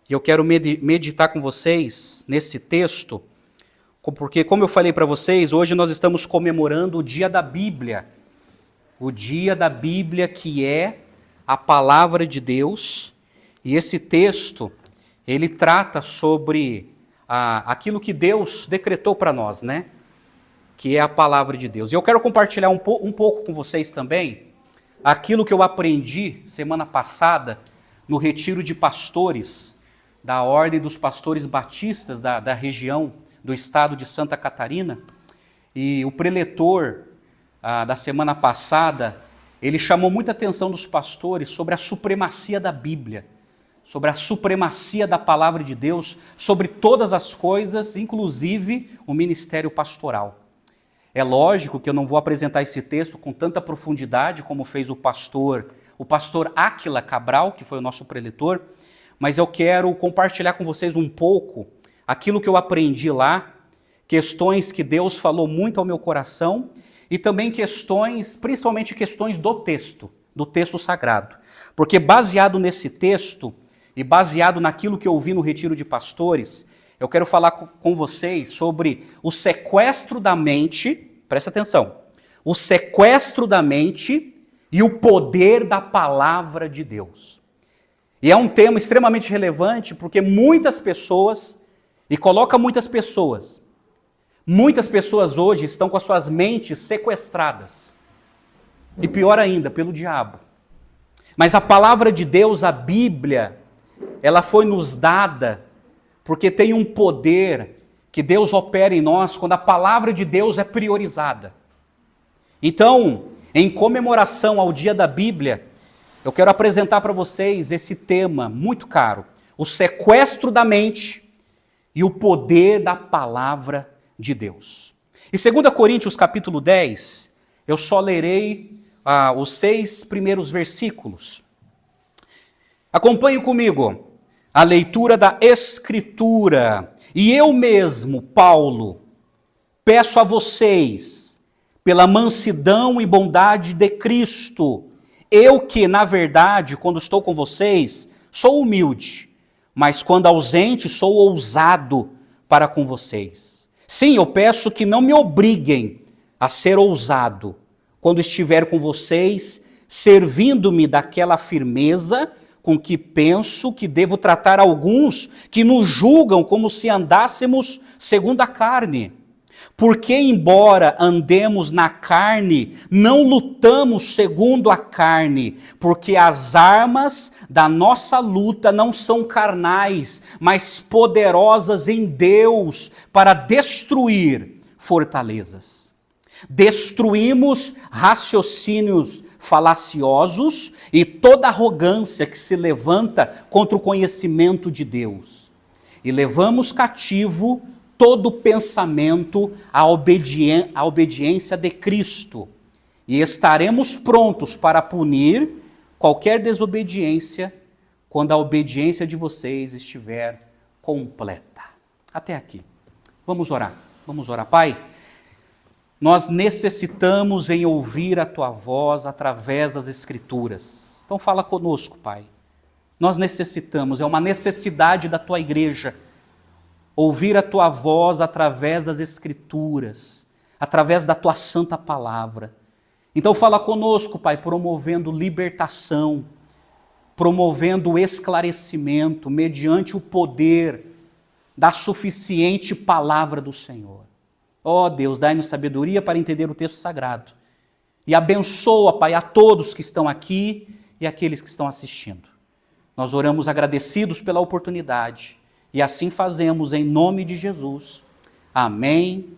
E eu quero meditar com vocês nesse texto, porque, como eu falei para vocês, hoje nós estamos comemorando o Dia da Bíblia. O Dia da Bíblia, que é a Palavra de Deus. E esse texto, ele trata sobre aquilo que Deus decretou para nós, né? Que é a Palavra de Deus. E eu quero compartilhar um pouco com vocês também aquilo que eu aprendi semana passada no retiro de pastores da Ordem dos Pastores Batistas da região do estado de Santa Catarina. E o preletor da semana passada, ele chamou muita atenção dos pastores sobre a supremacia da Bíblia, sobre a supremacia da Palavra de Deus, sobre todas as coisas, inclusive o ministério pastoral. É lógico que eu não vou apresentar esse texto com tanta profundidade como fez o pastor Áquila Cabral, que foi o nosso preletor, mas eu quero compartilhar com vocês um pouco aquilo que eu aprendi lá, questões que Deus falou muito ao meu coração e também principalmente questões do texto sagrado. Porque baseado nesse texto e baseado naquilo que eu vi no retiro de pastores, eu quero falar com vocês sobre o sequestro da mente, presta atenção, o sequestro da mente e o poder da palavra de Deus. E é um tema extremamente relevante porque muitas pessoas hoje estão com as suas mentes sequestradas. E pior ainda, pelo diabo. Mas a palavra de Deus, a Bíblia, ela foi nos dada porque tem um poder que Deus opera em nós quando a palavra de Deus é priorizada. Então, em comemoração ao Dia da Bíblia, eu quero apresentar para vocês esse tema muito caro: o sequestro da mente e o poder da palavra de Deus. Em 2 Coríntios capítulo 10, eu só lerei os 6 primeiros versículos. Acompanhe comigo a leitura da Escritura. E eu mesmo, Paulo, peço a vocês, pela mansidão e bondade de Cristo, eu que, na verdade, quando estou com vocês, sou humilde, mas quando ausente, sou ousado para com vocês. Sim, eu peço que não me obriguem a ser ousado quando estiver com vocês, servindo-me daquela firmeza com que penso que devo tratar alguns que nos julgam como se andássemos segundo a carne. Porque, embora andemos na carne, não lutamos segundo a carne, porque as armas da nossa luta não são carnais, mas poderosas em Deus para destruir fortalezas. Destruímos raciocínios falaciosos e toda arrogância que se levanta contra o conhecimento de Deus. E levamos cativo todo pensamento à obediência de Cristo. E estaremos prontos para punir qualquer desobediência quando a obediência de vocês estiver completa. Até aqui. Vamos orar. Pai, nós necessitamos em ouvir a Tua voz através das Escrituras. Então fala conosco, Pai. Nós necessitamos, é uma necessidade da Tua igreja, ouvir a Tua voz através das Escrituras, através da Tua santa palavra. Então fala conosco, Pai, promovendo libertação, promovendo esclarecimento, mediante o poder da suficiente palavra do Senhor. Ó Deus, dai-nos sabedoria para entender o texto sagrado. E abençoa, Pai, a todos que estão aqui e aqueles que estão assistindo. Nós oramos agradecidos pela oportunidade. E assim fazemos em nome de Jesus. Amém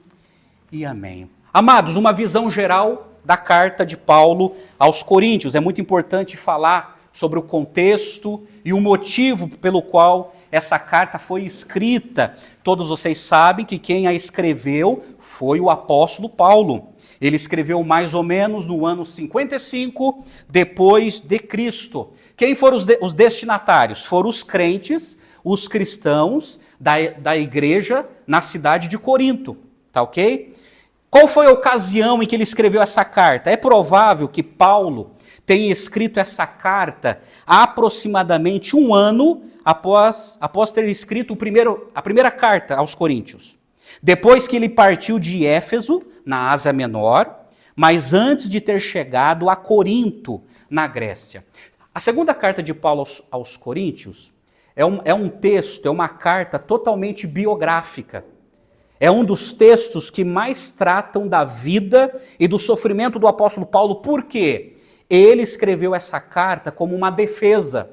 e amém. Amados, uma visão geral da carta de Paulo aos Coríntios. É muito importante falar sobre o contexto e o motivo pelo qual essa carta foi escrita. Todos vocês sabem que quem a escreveu foi o apóstolo Paulo. Ele escreveu mais ou menos no ano 55 depois de Cristo. Quem foram os destinatários? Foram os crentes, os cristãos da igreja na cidade de Corinto, tá ok? Qual foi a ocasião em que ele escreveu essa carta? É provável que Paulo tem escrito essa carta aproximadamente um ano após ter escrito a primeira carta aos Coríntios. Depois que ele partiu de Éfeso, na Ásia Menor, mas antes de ter chegado a Corinto, na Grécia. A segunda carta de Paulo aos Coríntios é um texto, é uma carta totalmente biográfica. É um dos textos que mais tratam da vida e do sofrimento do apóstolo Paulo. Por quê? Ele escreveu essa carta como uma defesa.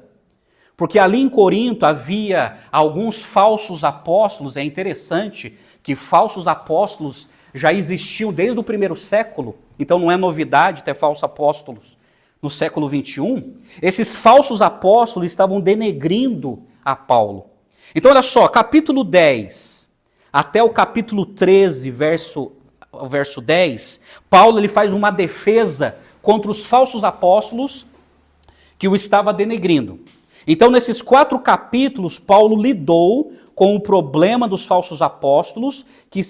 Porque ali em Corinto havia alguns falsos apóstolos. É interessante que falsos apóstolos já existiam desde o primeiro século. Então não é novidade ter falsos apóstolos no século 21. Esses falsos apóstolos estavam denegrindo a Paulo. Então olha só, capítulo 10 até o capítulo 13, verso 10, Paulo ele faz uma defesa contra os falsos apóstolos que o estava denegrindo. Então, nesses 4 capítulos, Paulo lidou com o problema dos falsos apóstolos que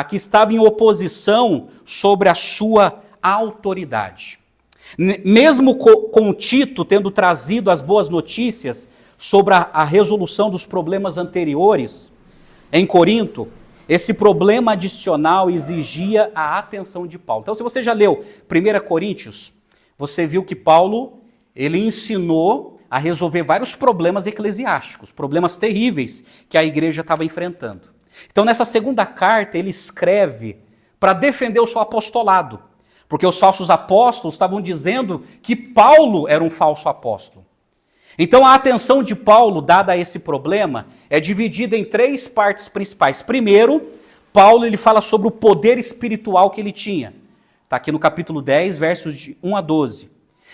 que estavam em oposição sobre a sua autoridade. Mesmo com Tito tendo trazido as boas notícias sobre a resolução dos problemas anteriores em Corinto, esse problema adicional exigia a atenção de Paulo. Então, se você já leu 1 Coríntios, você viu que Paulo ele ensinou a resolver vários problemas eclesiásticos, problemas terríveis que a igreja estava enfrentando. Então, nessa segunda carta, ele escreve para defender o seu apostolado, porque os falsos apóstolos estavam dizendo que Paulo era um falso apóstolo. Então, a atenção de Paulo, dada a esse problema, é dividida em 3 partes principais. Primeiro, Paulo ele fala sobre o poder espiritual que ele tinha. Está aqui no capítulo 10, versos de 1 a 12.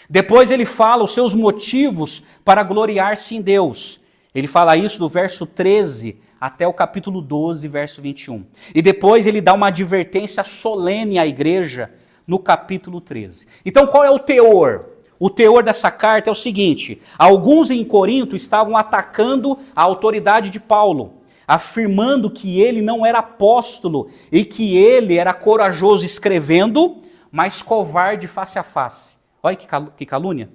Depois ele fala os seus motivos para gloriar-se em Deus. Ele fala isso do verso 13 até o capítulo 12, verso 21. E depois ele dá uma advertência solene à igreja no capítulo 13. Então qual é o teor? O teor dessa carta é o seguinte: alguns em Corinto estavam atacando a autoridade de Paulo, afirmando que ele não era apóstolo e que ele era corajoso escrevendo, mas covarde face a face. Olha que calúnia.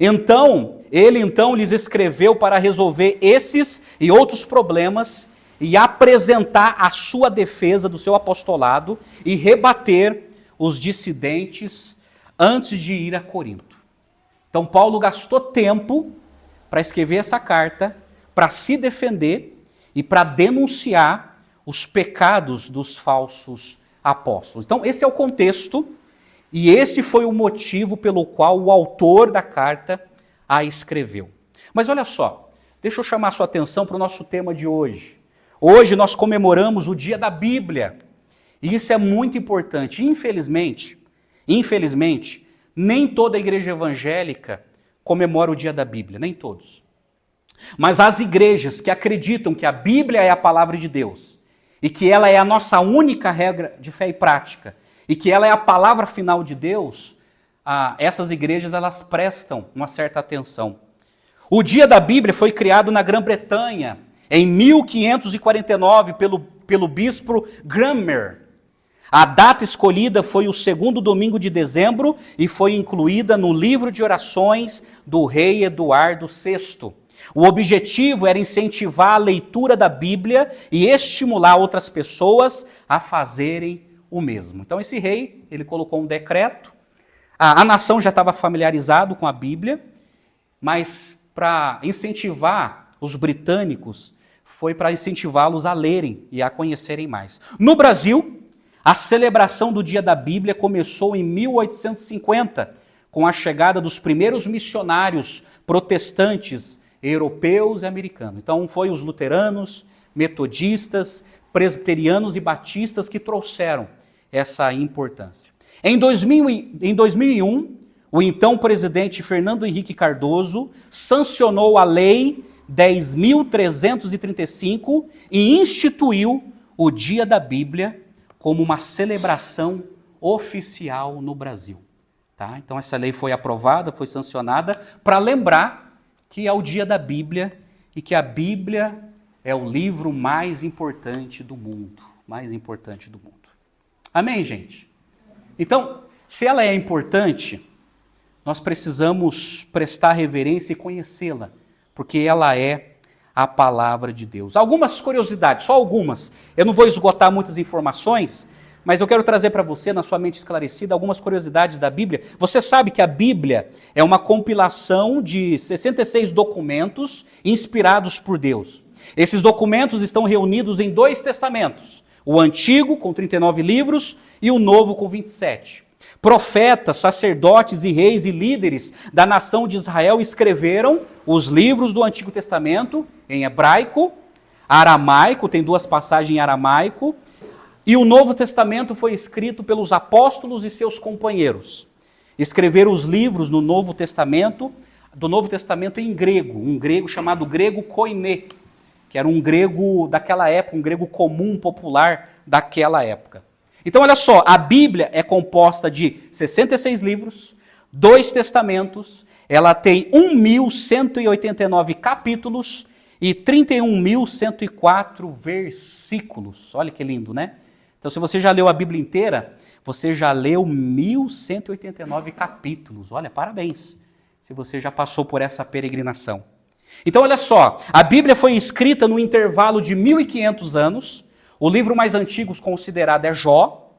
Então, ele lhes escreveu para resolver esses e outros problemas e apresentar a sua defesa do seu apostolado e rebater os dissidentes antes de ir a Corinto. Então, Paulo gastou tempo para escrever essa carta, para se defender e para denunciar os pecados dos falsos apóstolos. Então, esse é o contexto. E este foi o motivo pelo qual o autor da carta a escreveu. Mas olha só, deixa eu chamar a sua atenção para o nosso tema de hoje. Hoje nós comemoramos o Dia da Bíblia. E isso é muito importante. Infelizmente, nem toda a igreja evangélica comemora o Dia da Bíblia, nem todos. Mas as igrejas que acreditam que a Bíblia é a palavra de Deus e que ela é a nossa única regra de fé e prática, e que ela é a palavra final de Deus, essas igrejas elas prestam uma certa atenção. O Dia da Bíblia foi criado na Grã-Bretanha em 1549 pelo bispo Cranmer. A data escolhida foi o 2º domingo de dezembro e foi incluída no livro de orações do rei Eduardo VI. O objetivo era incentivar a leitura da Bíblia e estimular outras pessoas a fazerem o mesmo. Então esse rei, ele colocou um decreto, a nação já estava familiarizado com a Bíblia, mas para incentivar os britânicos, foi para incentivá-los a lerem e a conhecerem mais. No Brasil, a celebração do Dia da Bíblia começou em 1850, com a chegada dos primeiros missionários protestantes europeus e americanos. Então foi os luteranos, metodistas, presbiterianos e batistas que trouxeram essa importância. Em 2001, o então presidente Fernando Henrique Cardoso sancionou a Lei 10.335 e instituiu o Dia da Bíblia como uma celebração oficial no Brasil. Tá? Então essa lei foi aprovada, foi sancionada para lembrar que é o Dia da Bíblia e que a Bíblia é o livro mais importante do mundo. Mais importante do mundo. Amém, gente? Então, se ela é importante, nós precisamos prestar reverência e conhecê-la, porque ela é a palavra de Deus. Algumas curiosidades, só algumas. Eu não vou esgotar muitas informações, mas eu quero trazer para você, na sua mente esclarecida, algumas curiosidades da Bíblia. Você sabe que a Bíblia é uma compilação de 66 documentos inspirados por Deus. Esses documentos estão reunidos em 2 testamentos, o Antigo, com 39 livros, e o Novo, com 27. Profetas, sacerdotes e reis e líderes da nação de Israel escreveram os livros do Antigo Testamento em hebraico, aramaico, tem 2 passagens em aramaico, e o Novo Testamento foi escrito pelos apóstolos e seus companheiros. Escreveram os livros no Novo Testamento, do Novo Testamento em grego, um grego chamado grego koiné, que era um grego daquela época, um grego comum, popular daquela época. Então, olha só, a Bíblia é composta de 66 livros, 2 testamentos, ela tem 1.189 capítulos e 31.104 versículos. Olha que lindo, né? Então, se você já leu a Bíblia inteira, você já leu 1.189 capítulos. Olha, parabéns, se você já passou por essa peregrinação. Então, olha só, a Bíblia foi escrita no intervalo de 1.500 anos. O livro mais antigo considerado é Jó.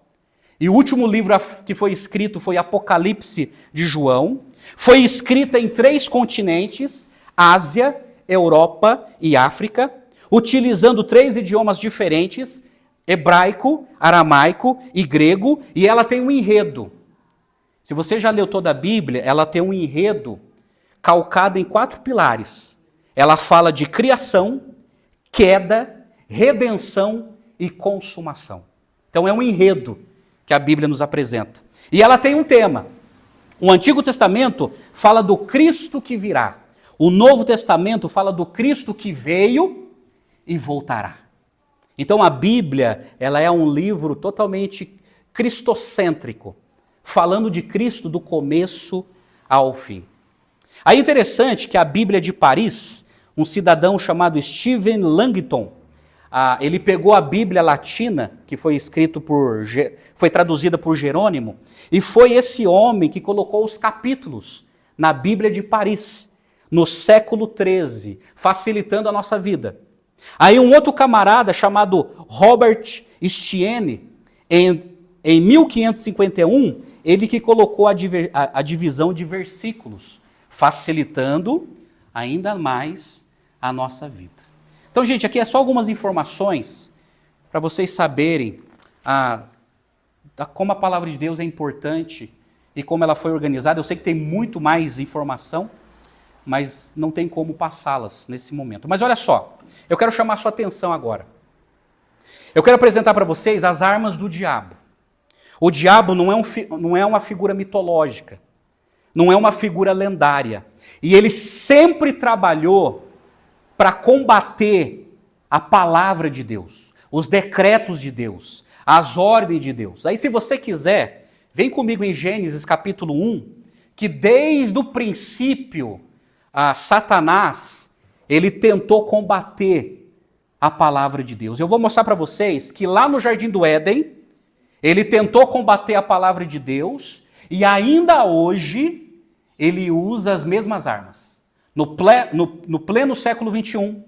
E o último livro que foi escrito foi Apocalipse de João. Foi escrita em 3 continentes, Ásia, Europa e África, utilizando 3 idiomas diferentes, hebraico, aramaico e grego, e ela tem um enredo. Se você já leu toda a Bíblia, ela tem um enredo calcado em 4 pilares. Ela fala de criação, queda, redenção e consumação. Então é um enredo que a Bíblia nos apresenta. E ela tem um tema. O Antigo Testamento fala do Cristo que virá. O Novo Testamento fala do Cristo que veio e voltará. Então a Bíblia, ela é um livro totalmente cristocêntrico, falando de Cristo do começo ao fim. Aí é interessante que a Bíblia de Paris, um cidadão chamado Stephen Langton, ele pegou a Bíblia latina, que foi traduzida por Jerônimo, e foi esse homem que colocou os capítulos na Bíblia de Paris, no século XIII, facilitando a nossa vida. Aí um outro camarada chamado Robert Estienne, em 1551, ele que colocou a divisão de versículos, facilitando ainda mais a nossa vida. Então, gente, aqui é só algumas informações para vocês saberem como a palavra de Deus é importante e como ela foi organizada. Eu sei que tem muito mais informação, mas não tem como passá-las nesse momento. Mas olha só, eu quero chamar a sua atenção agora. Eu quero apresentar para vocês as armas do diabo. O diabo não é uma figura mitológica, não é uma figura lendária. E ele sempre trabalhou para combater a palavra de Deus, os decretos de Deus, as ordens de Deus. Aí, se você quiser, vem comigo em Gênesis capítulo 1, que desde o princípio, Satanás, ele tentou combater a palavra de Deus. Eu vou mostrar para vocês que lá no Jardim do Éden, ele tentou combater a palavra de Deus e ainda hoje ele usa as mesmas armas. No pleno século XXI,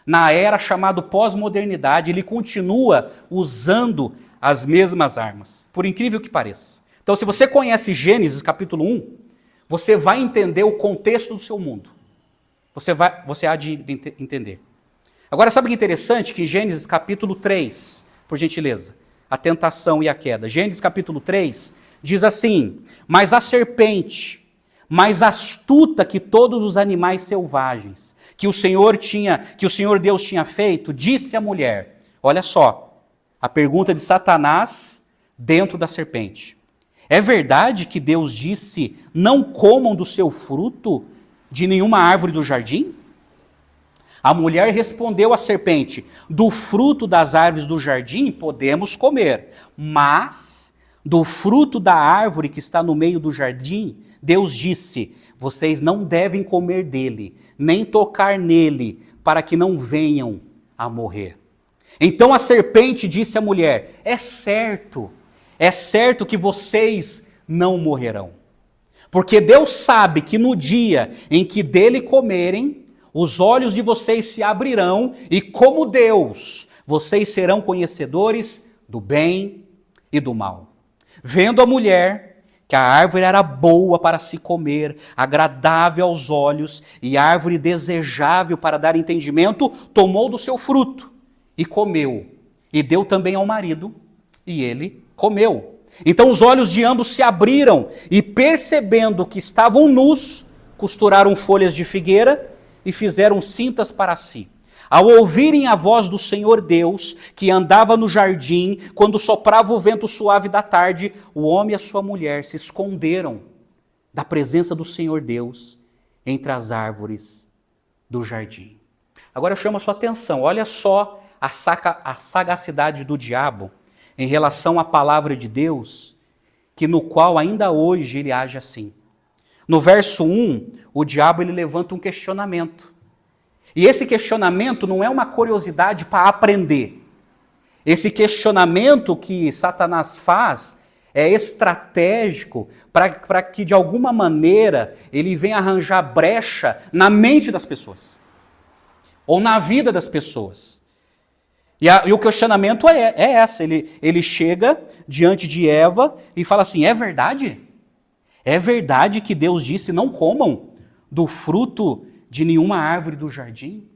na era chamada pós-modernidade, ele continua usando as mesmas armas, por incrível que pareça. Então, se você conhece Gênesis capítulo 1, você vai entender o contexto do seu mundo. Você há de entender. Agora, sabe o que é interessante? Que em Gênesis capítulo 3, por gentileza, a tentação e a queda. Gênesis capítulo 3 diz assim: mas a serpente, mais astuta que todos os animais selvagens que o Senhor Deus tinha feito, disse à mulher, olha só, a pergunta de Satanás dentro da serpente. É verdade que Deus disse, não comam do seu fruto de nenhuma árvore do jardim? A mulher respondeu à serpente, do fruto das árvores do jardim podemos comer, mas do fruto da árvore que está no meio do jardim, Deus disse, vocês não devem comer dele, nem tocar nele, para que não venham a morrer. Então a serpente disse à mulher, é certo que vocês não morrerão. Porque Deus sabe que no dia em que dele comerem, os olhos de vocês se abrirão e, como Deus, vocês serão conhecedores do bem e do mal. Vendo a mulher que a árvore era boa para se comer, agradável aos olhos e árvore desejável para dar entendimento, tomou do seu fruto e comeu. E deu também ao marido, e ele comeu. Então os olhos de ambos se abriram e, percebendo que estavam nus, costuraram folhas de figueira e fizeram cintas para si. Ao ouvirem a voz do Senhor Deus, que andava no jardim, quando soprava o vento suave da tarde, o homem e a sua mulher se esconderam da presença do Senhor Deus entre as árvores do jardim. Agora eu chamo a sua atenção, olha só a sagacidade do diabo em relação à palavra de Deus, que no qual ainda hoje ele age assim. No verso 1, o diabo ele levanta um questionamento. E esse questionamento não é uma curiosidade para aprender. Esse questionamento que Satanás faz é estratégico para que, de alguma maneira, ele venha arranjar brecha na mente das pessoas. Ou na vida das pessoas. E o questionamento é esse. Ele chega diante de Eva e fala assim, é verdade? É verdade que Deus disse, não comam do fruto de nenhuma árvore do jardim?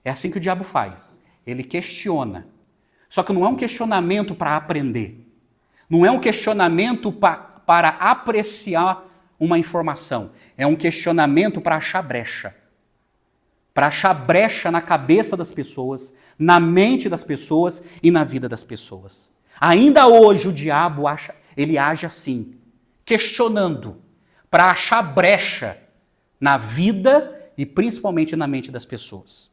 É assim que o diabo faz. Ele questiona. Só que não é um questionamento para aprender. Não é um questionamento para apreciar uma informação. É um questionamento para achar brecha. Para achar brecha na cabeça das pessoas, na mente das pessoas e na vida das pessoas. Ainda hoje o diabo ele age assim, questionando, para achar brecha na vida e principalmente na mente das pessoas.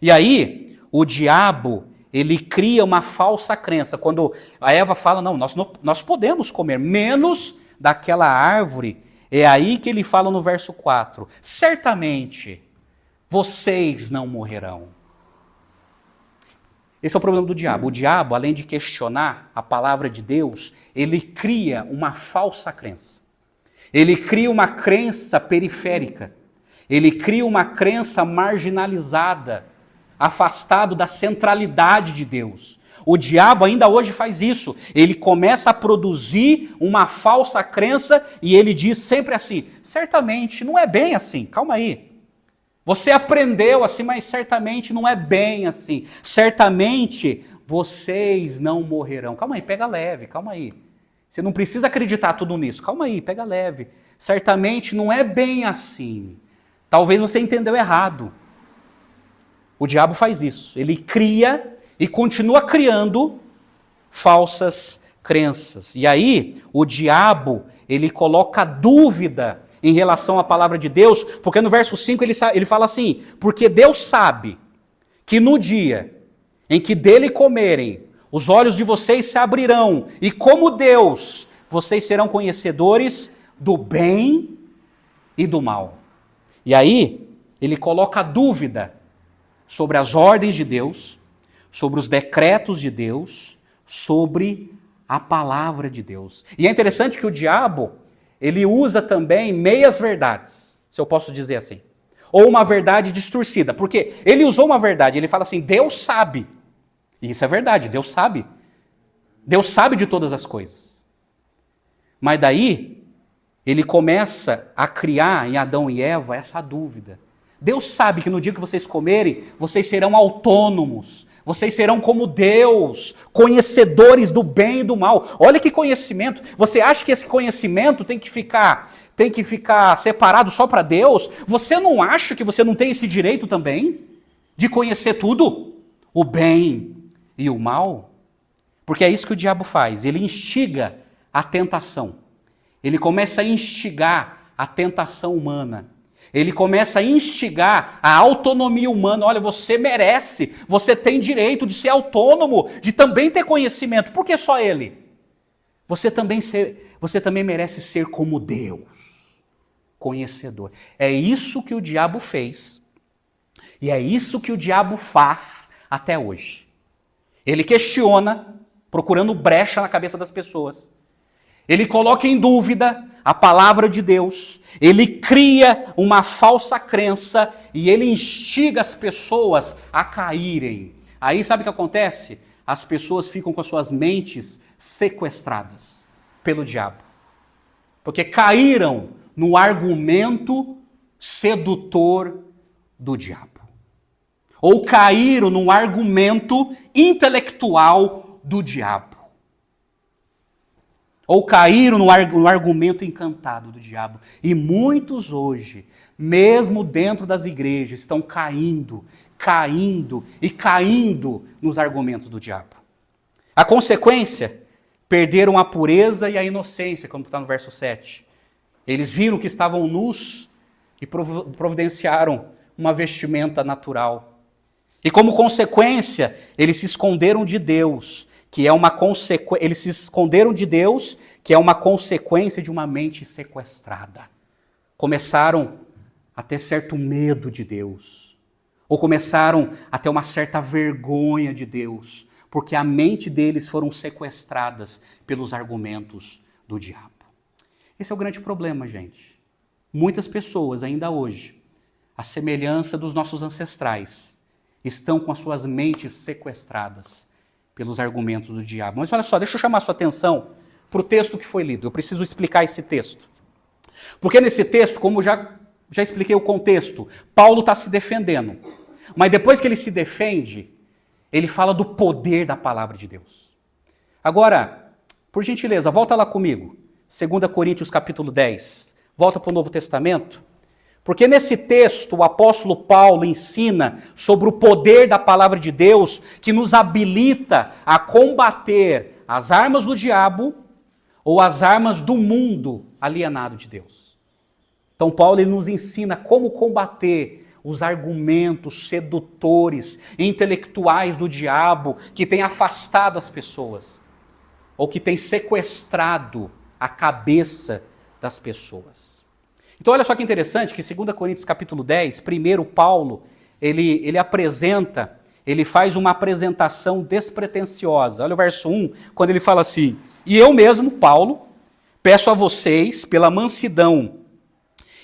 E aí, o diabo, ele cria uma falsa crença. Quando a Eva fala, não, nós podemos comer, menos daquela árvore, é aí que ele fala no verso 4, certamente vocês não morrerão. Esse é o problema do diabo. O diabo, além de questionar a palavra de Deus, ele cria uma falsa crença. Ele cria uma crença periférica. Ele cria uma crença marginalizada, afastado da centralidade de Deus. O diabo ainda hoje faz isso. Ele começa a produzir uma falsa crença e ele diz sempre assim, certamente não é bem assim, calma aí. Você aprendeu assim, mas certamente não é bem assim. Certamente vocês não morrerão. Calma aí, pega leve, calma aí. Você não precisa acreditar tudo nisso. Calma aí, pega leve. Certamente não é bem assim. Talvez você entendeu errado. O diabo faz isso. Ele cria e continua criando falsas crenças. E aí, o diabo, ele coloca dúvida em relação à palavra de Deus, porque no verso 5 ele fala assim, porque Deus sabe que no dia em que dele comerem, os olhos de vocês se abrirão, e como Deus, vocês serão conhecedores do bem e do mal. E aí, ele coloca dúvida sobre as ordens de Deus, sobre os decretos de Deus, sobre a palavra de Deus. E é interessante que o diabo, ele usa também meias verdades, se eu posso dizer assim. Ou uma verdade distorcida. Porque ele usou uma verdade, ele fala assim, Deus sabe. E isso é verdade, Deus sabe. Deus sabe de todas as coisas. Mas daí, ele começa a criar em Adão e Eva essa dúvida. Deus sabe que no dia que vocês comerem, vocês serão autônomos. Vocês serão como Deus, conhecedores do bem e do mal. Olha que conhecimento. Você acha que esse conhecimento tem que ficar separado só para Deus? Você não acha que você não tem esse direito também? De conhecer tudo? O bem e o mal? Porque é isso que o diabo faz. Ele instiga a tentação. Ele começa a instigar a tentação humana. Ele começa a instigar a autonomia humana. Olha, você merece, você tem direito de ser autônomo, de também ter conhecimento. Por que só ele? Você também merece ser como Deus, conhecedor. É isso que o diabo fez. E é isso que o diabo faz até hoje. Ele questiona, procurando brecha na cabeça das pessoas. Ele coloca em dúvida a palavra de Deus, ele cria uma falsa crença e ele instiga as pessoas a caírem. Aí sabe o que acontece? As pessoas ficam com as suas mentes sequestradas pelo diabo. Porque caíram no argumento sedutor do diabo. Ou caíram no argumento intelectual do diabo. Ou caíram no argumento encantado do diabo. E muitos hoje, mesmo dentro das igrejas, estão caindo nos argumentos do diabo. A consequência, perderam a pureza e a inocência, como está no verso 7. Eles viram que estavam nus e providenciaram uma vestimenta natural. E como consequência, eles se esconderam de Deus, que é uma consequência de uma mente sequestrada. Começaram a ter certo medo de Deus, ou começaram a ter uma certa vergonha de Deus, porque a mente deles foram sequestradas pelos argumentos do diabo. Esse é o grande problema, gente. Muitas pessoas ainda hoje, à semelhança dos nossos ancestrais, estão com as suas mentes sequestradas pelos argumentos do diabo. Mas olha só, deixa eu chamar a sua atenção para o texto que foi lido. Eu preciso explicar esse texto. Porque nesse texto, como já expliquei o contexto, Paulo está se defendendo. Mas depois que ele se defende, ele fala do poder da palavra de Deus. Agora, por gentileza, volta lá comigo. 2 Coríntios capítulo 10. Volta para o Novo Testamento. Porque nesse texto o apóstolo Paulo ensina sobre o poder da palavra de Deus que nos habilita a combater as armas do diabo ou as armas do mundo alienado de Deus. Então Paulo ele nos ensina como combater os argumentos sedutores, intelectuais do diabo que tem afastado as pessoas ou que tem sequestrado a cabeça das pessoas. Então olha só que interessante que 2 Coríntios capítulo 10, primeiro Paulo, ele faz uma apresentação despretensiosa. Olha o verso 1, quando ele fala assim: e eu mesmo, Paulo, peço a vocês, pela mansidão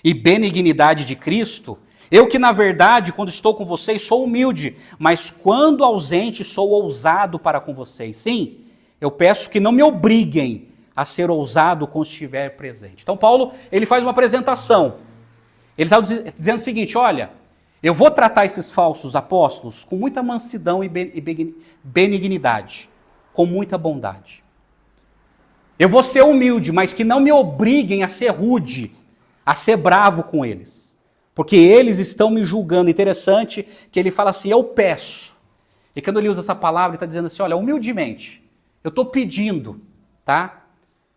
e benignidade de Cristo, eu que na verdade, quando estou com vocês, sou humilde, mas quando ausente, sou ousado para com vocês. Sim, eu peço que não me obriguem a ser ousado quando estiver presente. Então Paulo, ele faz uma apresentação. Ele está dizendo o seguinte: olha, eu vou tratar esses falsos apóstolos com muita mansidão e benignidade, com muita bondade. Eu vou ser humilde, mas que não me obriguem a ser rude, a ser bravo com eles. Porque eles estão me julgando. Interessante que ele fala assim: eu peço. E quando ele usa essa palavra, ele está dizendo assim: olha, humildemente, eu estou pedindo, tá?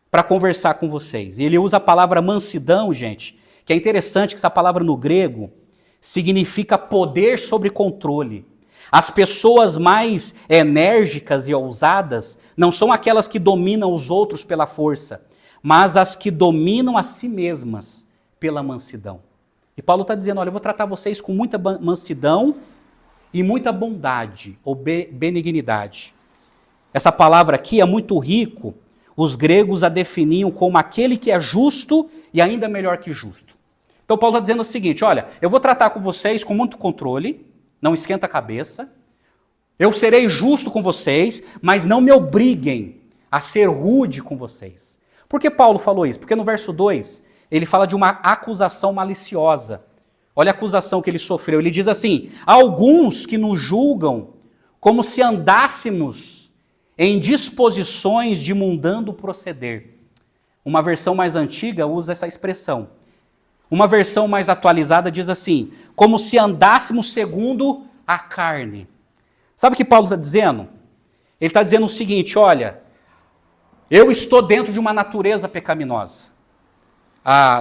Para conversar com vocês. E ele usa a palavra mansidão, gente, que é interessante que essa palavra no grego significa poder sobre controle. As pessoas mais enérgicas e ousadas não são aquelas que dominam os outros pela força, mas as que dominam a si mesmas pela mansidão. E Paulo está dizendo: olha, eu vou tratar vocês com muita mansidão e muita bondade, ou benignidade. Essa palavra aqui é muito rico. Os gregos a definiam como aquele que é justo e ainda melhor que justo. Então Paulo está dizendo o seguinte: olha, eu vou tratar com vocês com muito controle, não esquenta a cabeça, eu serei justo com vocês, mas não me obriguem a ser rude com vocês. Por que Paulo falou isso? Porque no verso 2, ele fala de uma acusação maliciosa. Olha a acusação que ele sofreu. Ele diz assim: há alguns que nos julgam como se andássemos em disposições de mundano proceder. Uma versão mais antiga usa essa expressão. Uma versão mais atualizada diz assim: como se andássemos segundo a carne. Sabe o que Paulo está dizendo? Ele está dizendo o seguinte: olha, eu estou dentro de uma natureza pecaminosa.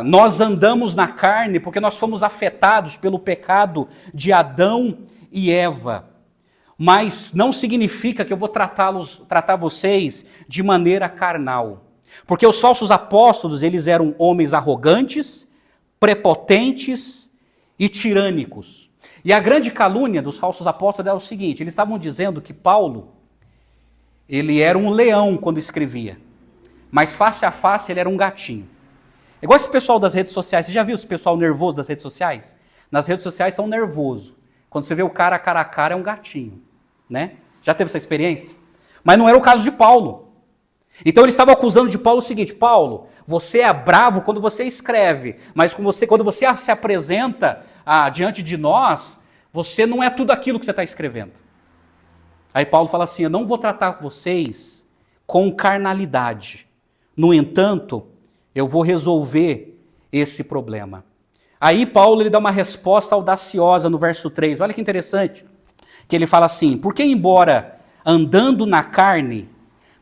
Nós andamos na carne porque nós fomos afetados pelo pecado de Adão e Eva. Mas não significa que eu vou tratar vocês de maneira carnal. Porque os falsos apóstolos, eles eram homens arrogantes, prepotentes e tirânicos. E a grande calúnia dos falsos apóstolos era o seguinte: eles estavam dizendo que Paulo, ele era um leão quando escrevia. mas face a face ele era um gatinho. É igual esse pessoal das redes sociais. Você já viu esse pessoal nervoso das redes sociais? Nas redes sociais são nervosos. Quando você vê o cara a cara é um gatinho, né? Já teve essa experiência? Mas não era o caso de Paulo. Então ele estava acusando de Paulo o seguinte: Paulo, você é bravo quando você escreve, mas quando você se apresenta diante de nós, você não é tudo aquilo que você está escrevendo. Aí Paulo fala assim: eu não vou tratar vocês com carnalidade. No entanto, eu vou resolver esse problema. Aí Paulo ele dá uma resposta audaciosa no verso 3. Olha que interessante. Que ele fala assim: porque embora andando na carne,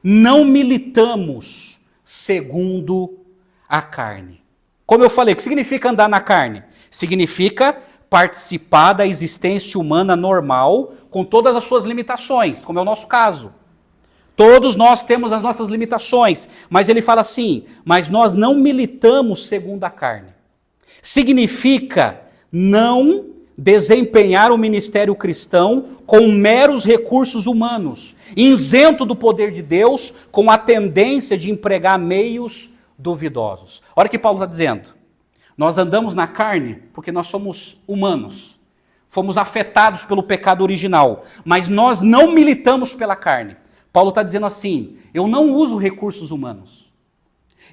não militamos segundo a carne. Como eu falei, o que significa andar na carne? Significa participar da existência humana normal, com todas as suas limitações, como é o nosso caso. Todos nós temos as nossas limitações, mas ele fala assim: mas nós não militamos segundo a carne. Significa não desempenhar o ministério cristão com meros recursos humanos, isento do poder de Deus, com a tendência de empregar meios duvidosos. Olha o que Paulo está dizendo. Nós andamos na carne porque nós somos humanos, fomos afetados pelo pecado original, mas nós não militamos pela carne. Paulo está dizendo assim: eu não uso recursos humanos.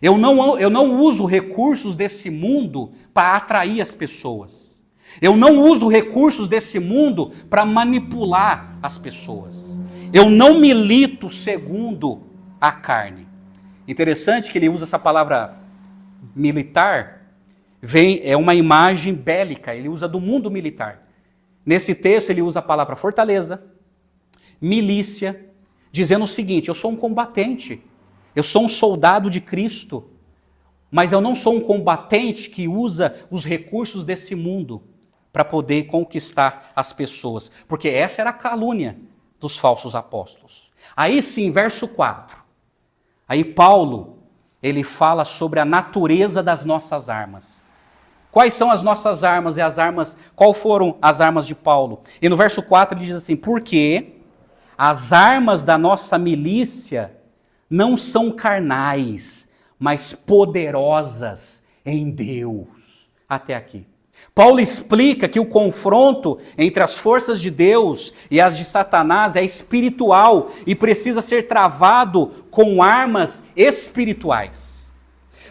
Eu não uso recursos desse mundo para atrair as pessoas. Eu não uso recursos desse mundo para manipular as pessoas. Eu não milito segundo a carne. Interessante que ele usa essa palavra militar, é uma imagem bélica, ele usa do mundo militar. Nesse texto ele usa a palavra fortaleza, milícia, dizendo o seguinte: eu sou um combatente. Eu sou um soldado de Cristo, mas eu não sou um combatente que usa os recursos desse mundo para poder conquistar as pessoas, porque essa era a calúnia dos falsos apóstolos. Aí sim, verso 4, aí Paulo, ele fala sobre a natureza das nossas armas. Quais são as nossas armas e qual foram as armas de Paulo? E no verso 4 ele diz assim: porque as armas da nossa milícia não são carnais, mas poderosas em Deus. Até aqui. Paulo explica que o confronto entre as forças de Deus e as de Satanás é espiritual e precisa ser travado com armas espirituais.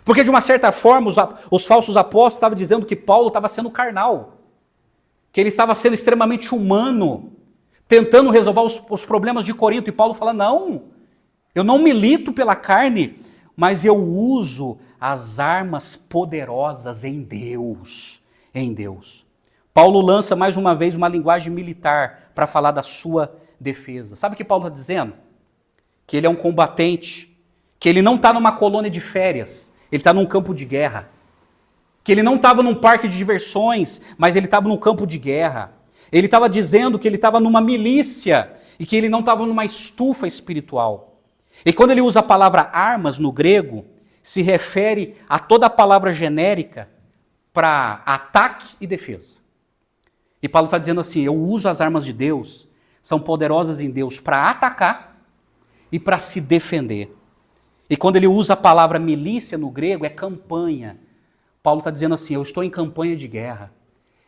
Porque de uma certa forma os falsos apóstolos estavam dizendo que Paulo estava sendo carnal, que ele estava sendo extremamente humano, tentando resolver os problemas de Corinto. E Paulo fala: não, eu não milito pela carne, mas eu uso as armas poderosas em Deus. Em Deus. Paulo lança mais uma vez uma linguagem militar para falar da sua defesa. Sabe o que Paulo está dizendo? Que ele é um combatente, que ele não está numa colônia de férias, ele está num campo de guerra. Que ele não estava num parque de diversões, mas ele estava num campo de guerra. Ele estava dizendo que ele estava numa milícia e que ele não estava numa estufa espiritual. E quando ele usa a palavra armas no grego, se refere a toda a palavra genérica para ataque e defesa. E Paulo está dizendo assim: eu uso as armas de Deus, são poderosas em Deus para atacar e para se defender. E quando ele usa a palavra milícia no grego, é campanha. Paulo está dizendo assim: eu estou em campanha de guerra,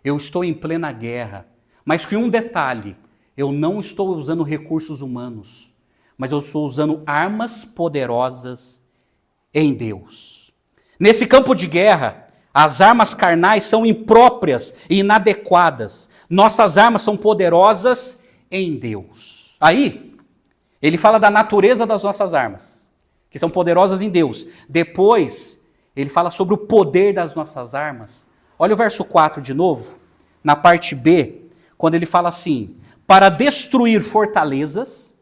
eu estou em plena guerra, mas que um detalhe, eu não estou usando recursos humanos, mas eu estou usando armas poderosas em Deus. Nesse campo de guerra, as armas carnais são impróprias e inadequadas. Nossas armas são poderosas em Deus. Aí, ele fala da natureza das nossas armas, que são poderosas em Deus. Depois, ele fala sobre o poder das nossas armas. Olha o verso 4 de novo, na parte B, quando ele fala assim: para destruir fortalezas,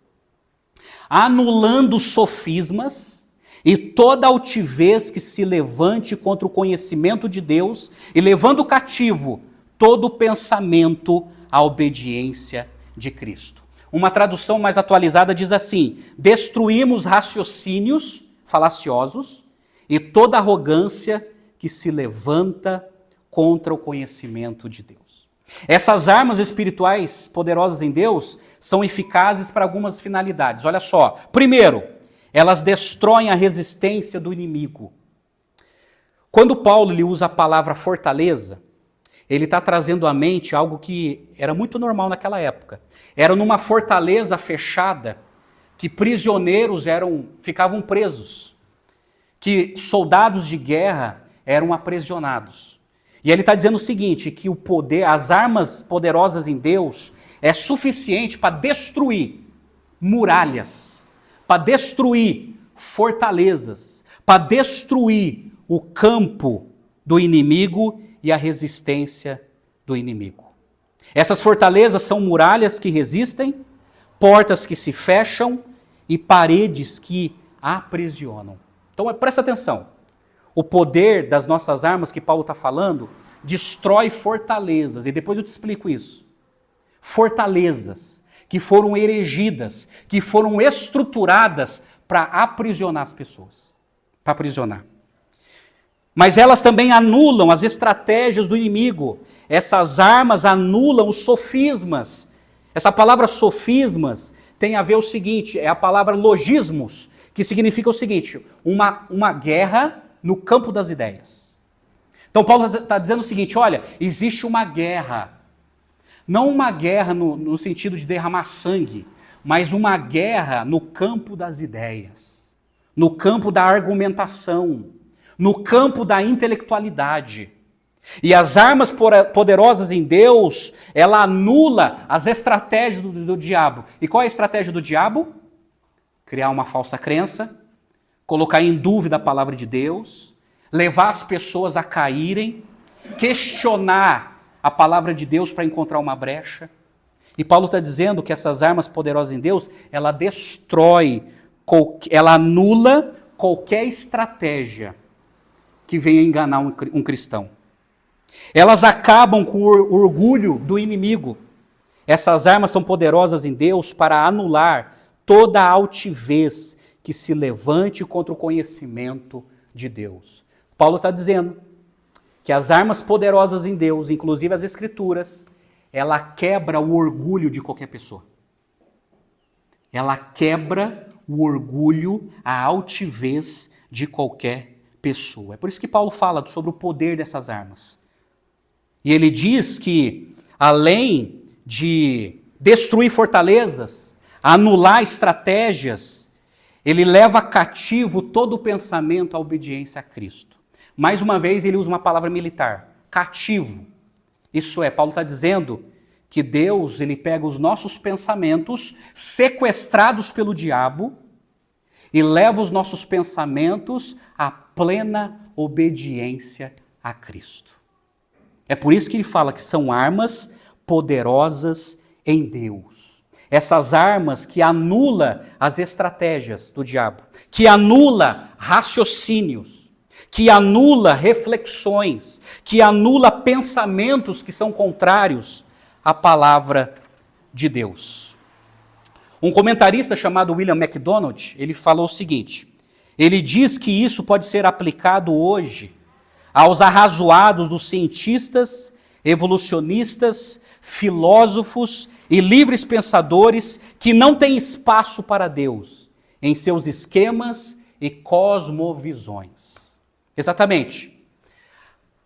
anulando sofismas, e toda altivez que se levante contra o conhecimento de Deus, e levando cativo todo pensamento à obediência de Cristo. Uma tradução mais atualizada diz assim: destruímos raciocínios falaciosos e toda arrogância que se levanta contra o conhecimento de Deus. Essas armas espirituais poderosas em Deus são eficazes para algumas finalidades. Olha só, primeiro, elas destroem a resistência do inimigo. Quando Paulo ele usa a palavra fortaleza, ele está trazendo à mente algo que era muito normal naquela época. Era numa fortaleza fechada que prisioneiros ficavam presos, que soldados de guerra eram aprisionados. E ele está dizendo o seguinte, que o poder, as armas poderosas em Deus é suficiente para destruir muralhas, para destruir fortalezas, para destruir o campo do inimigo e a resistência do inimigo. Essas fortalezas são muralhas que resistem, portas que se fecham e paredes que aprisionam. Então presta atenção. O poder das nossas armas que Paulo está falando destrói fortalezas. E depois eu te explico isso. Fortalezas que foram erigidas, que foram estruturadas para aprisionar as pessoas. Para aprisionar. Mas elas também anulam as estratégias do inimigo. Essas armas anulam os sofismas. Essa palavra sofismas tem a ver o seguinte, é a palavra logismos, que significa o seguinte, uma guerra no campo das ideias. Então Paulo está dizendo o seguinte, olha, existe uma guerra. Não uma guerra no sentido de derramar sangue, mas uma guerra no campo das ideias, no campo da argumentação, no campo da intelectualidade. E as armas poderosas em Deus, ela anula as estratégias do diabo. E qual é a estratégia do diabo? Criar uma falsa crença, colocar em dúvida a palavra de Deus, levar as pessoas a caírem, questionar a palavra de Deus para encontrar uma brecha. E Paulo está dizendo que essas armas poderosas em Deus, ela destrói, ela anula qualquer estratégia que venha enganar um cristão. Elas acabam com o orgulho do inimigo. Essas armas são poderosas em Deus para anular toda a altivez que se levante contra o conhecimento de Deus. Paulo está dizendo que as armas poderosas em Deus, inclusive as Escrituras, ela quebra o orgulho de qualquer pessoa. Ela quebra o orgulho, a altivez de qualquer pessoa. É por isso que Paulo fala sobre o poder dessas armas. E ele diz que, além de destruir fortalezas, anular estratégias, ele leva cativo todo o pensamento à obediência a Cristo. Mais uma vez, ele usa uma palavra militar, cativo. Isso é, Paulo está dizendo que Deus ele pega os nossos pensamentos sequestrados pelo diabo e leva os nossos pensamentos à plena obediência a Cristo. É por isso que ele fala que são armas poderosas em Deus. Essas armas que anula as estratégias do diabo, que anula raciocínios, que anula reflexões, que anula pensamentos que são contrários à palavra de Deus. Um comentarista chamado William MacDonald, ele falou o seguinte, ele diz que isso pode ser aplicado hoje aos arrazoados dos cientistas, evolucionistas, filósofos e livres pensadores que não têm espaço para Deus em seus esquemas e cosmovisões. Exatamente.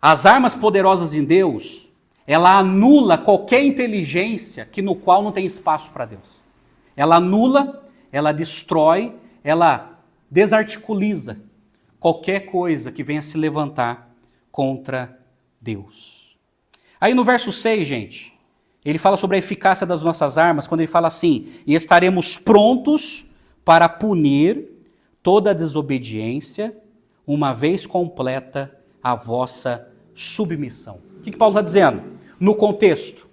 As armas poderosas em Deus, ela anula qualquer inteligência no qual não tem espaço para Deus. Ela anula, ela destrói, ela desarticuliza qualquer coisa que venha se levantar contra Deus. Aí no verso 6, gente, ele fala sobre a eficácia das nossas armas, quando ele fala assim, e estaremos prontos para punir toda desobediência, uma vez completa a vossa submissão. O que Paulo está dizendo? No contexto,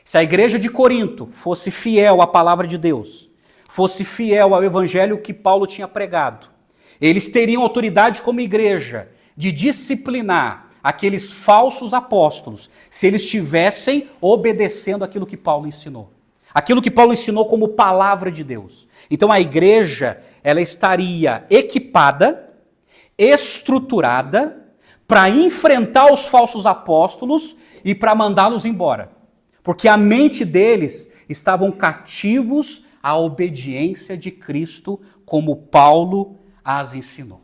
se a igreja de Corinto fosse fiel à palavra de Deus, fosse fiel ao evangelho que Paulo tinha pregado, eles teriam autoridade como igreja de disciplinar aqueles falsos apóstolos, se eles estivessem obedecendo aquilo que Paulo ensinou. Aquilo que Paulo ensinou como palavra de Deus. Então a igreja, ela estaria equipada, estruturada, para enfrentar os falsos apóstolos e para mandá-los embora. Porque a mente deles estavam cativos a obediência de Cristo, como Paulo as ensinou.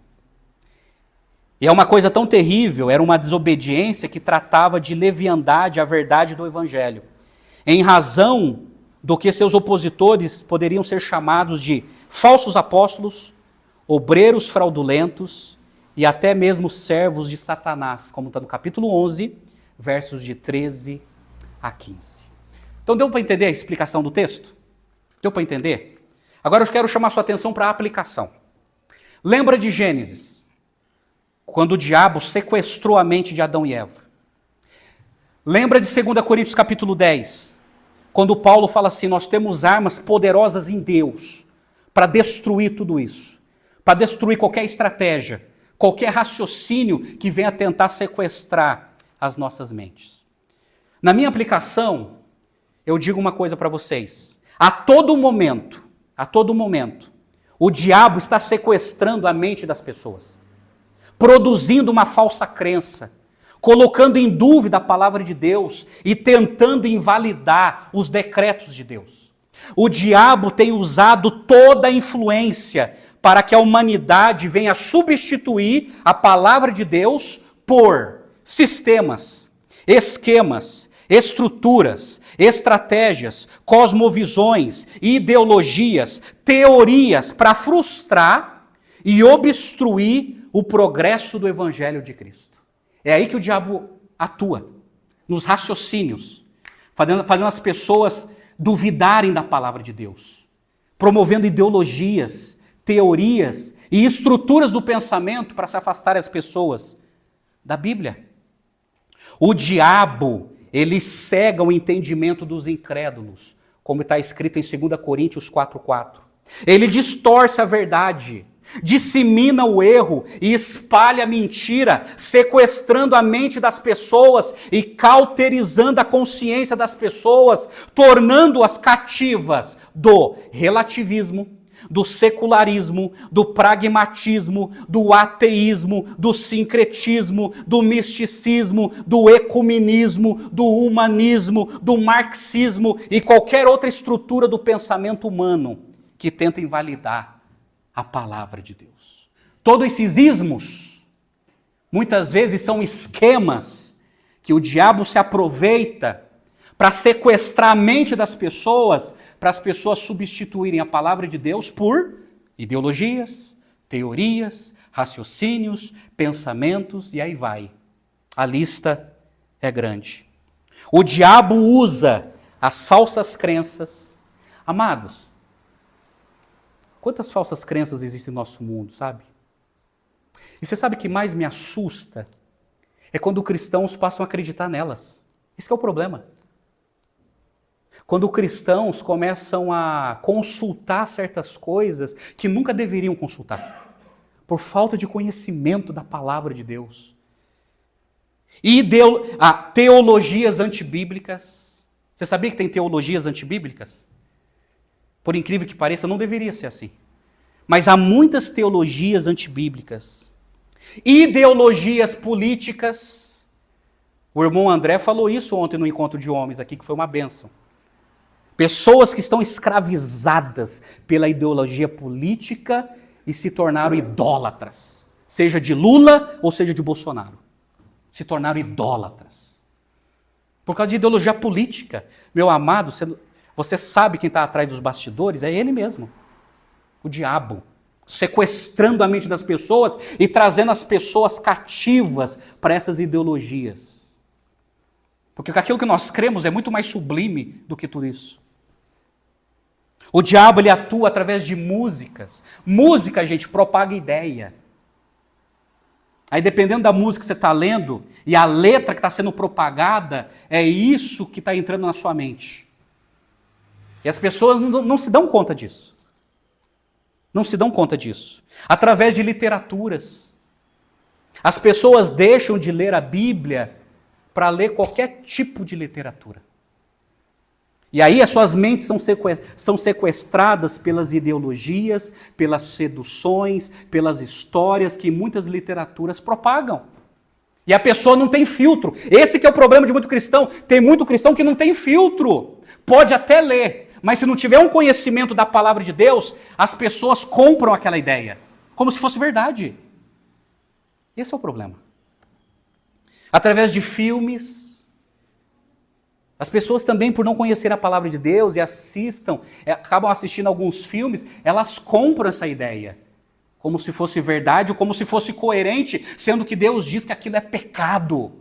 E é uma coisa tão terrível, era uma desobediência que tratava de leviandade à verdade do Evangelho, em razão do que seus opositores poderiam ser chamados de falsos apóstolos, obreiros fraudulentos e até mesmo servos de Satanás, como está no capítulo 11, versos de 13 a 15. Então deu para entender a explicação do texto? Deu para entender? Agora eu quero chamar sua atenção para a aplicação. Lembra de Gênesis, quando o diabo sequestrou a mente de Adão e Eva. Lembra de 2 Coríntios capítulo 10, quando Paulo fala assim, nós temos armas poderosas em Deus para destruir tudo isso, para destruir qualquer estratégia, qualquer raciocínio que venha tentar sequestrar as nossas mentes. Na minha aplicação, eu digo uma coisa para vocês, a todo momento, o diabo está sequestrando a mente das pessoas, produzindo uma falsa crença, colocando em dúvida a palavra de Deus e tentando invalidar os decretos de Deus. O diabo tem usado toda a influência para que a humanidade venha substituir a palavra de Deus por sistemas, esquemas, estruturas, estratégias, cosmovisões, ideologias, teorias para frustrar e obstruir o progresso do Evangelho de Cristo. É aí que o diabo atua, nos raciocínios, fazendo as pessoas duvidarem da palavra de Deus, promovendo ideologias, teorias e estruturas do pensamento para se afastar as pessoas da Bíblia. O diabo, ele cega o entendimento dos incrédulos, como está escrito em 2 Coríntios 4:4. Ele distorce a verdade, dissemina o erro e espalha a mentira, sequestrando a mente das pessoas e cauterizando a consciência das pessoas, tornando-as cativas do relativismo, do secularismo, do pragmatismo, do ateísmo, do sincretismo, do misticismo, do ecumenismo, do humanismo, do marxismo e qualquer outra estrutura do pensamento humano que tenta invalidar a palavra de Deus. Todos esses ismos, muitas vezes são esquemas que o diabo se aproveita para sequestrar a mente das pessoas, para as pessoas substituírem a palavra de Deus por ideologias, teorias, raciocínios, pensamentos, e aí vai. A lista é grande. O diabo usa as falsas crenças. Amados, quantas falsas crenças existem no nosso mundo, sabe? E você sabe o que mais me assusta? É quando cristãos passam a acreditar nelas. Esse é o problema. Quando cristãos começam a consultar certas coisas que nunca deveriam consultar, por falta de conhecimento da palavra de Deus. E teologias antibíblicas. Você sabia que tem teologias antibíblicas? Por incrível que pareça, não deveria ser assim. Mas há muitas teologias antibíblicas. Ideologias políticas. O irmão André falou isso ontem no encontro de homens aqui, que foi uma bênção. Pessoas que estão escravizadas pela ideologia política e se tornaram idólatras. Seja de Lula ou seja de Bolsonaro. Se tornaram idólatras. Por causa de ideologia política. Meu amado, você sabe quem está atrás dos bastidores? É ele mesmo. O diabo. Sequestrando a mente das pessoas e trazendo as pessoas cativas para essas ideologias. Porque aquilo que nós cremos é muito mais sublime do que tudo isso. O diabo, ele atua através de músicas. Música, gente, propaga ideia. Aí, dependendo da música que você está lendo e a letra que está sendo propagada, é isso que está entrando na sua mente. E as pessoas não se dão conta disso. Não se dão conta disso. Através de literaturas. As pessoas deixam de ler a Bíblia para ler qualquer tipo de literatura. E aí as suas mentes são sequestradas pelas ideologias, pelas seduções, pelas histórias que muitas literaturas propagam. E a pessoa não tem filtro. Esse que é o problema de muito cristão. Tem muito cristão que não tem filtro. Pode até ler, Mas se não tiver um conhecimento da palavra de Deus, as pessoas compram aquela ideia, como se fosse verdade. Esse é o problema. Através de filmes, as pessoas também, por não conhecer a palavra de Deus e acabam assistindo alguns filmes, elas compram essa ideia, como se fosse verdade ou como se fosse coerente, sendo que Deus diz que aquilo é pecado.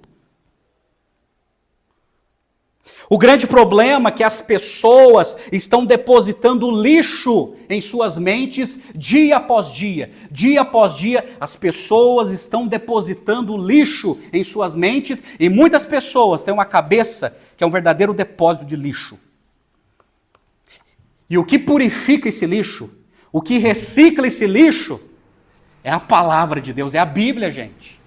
O grande problema é que as pessoas estão depositando lixo em suas mentes dia após dia. Dia após dia, as pessoas estão depositando lixo em suas mentes e muitas pessoas têm uma cabeça que é um verdadeiro depósito de lixo. E o que purifica esse lixo, o que recicla esse lixo, é a palavra de Deus, é a Bíblia, gente.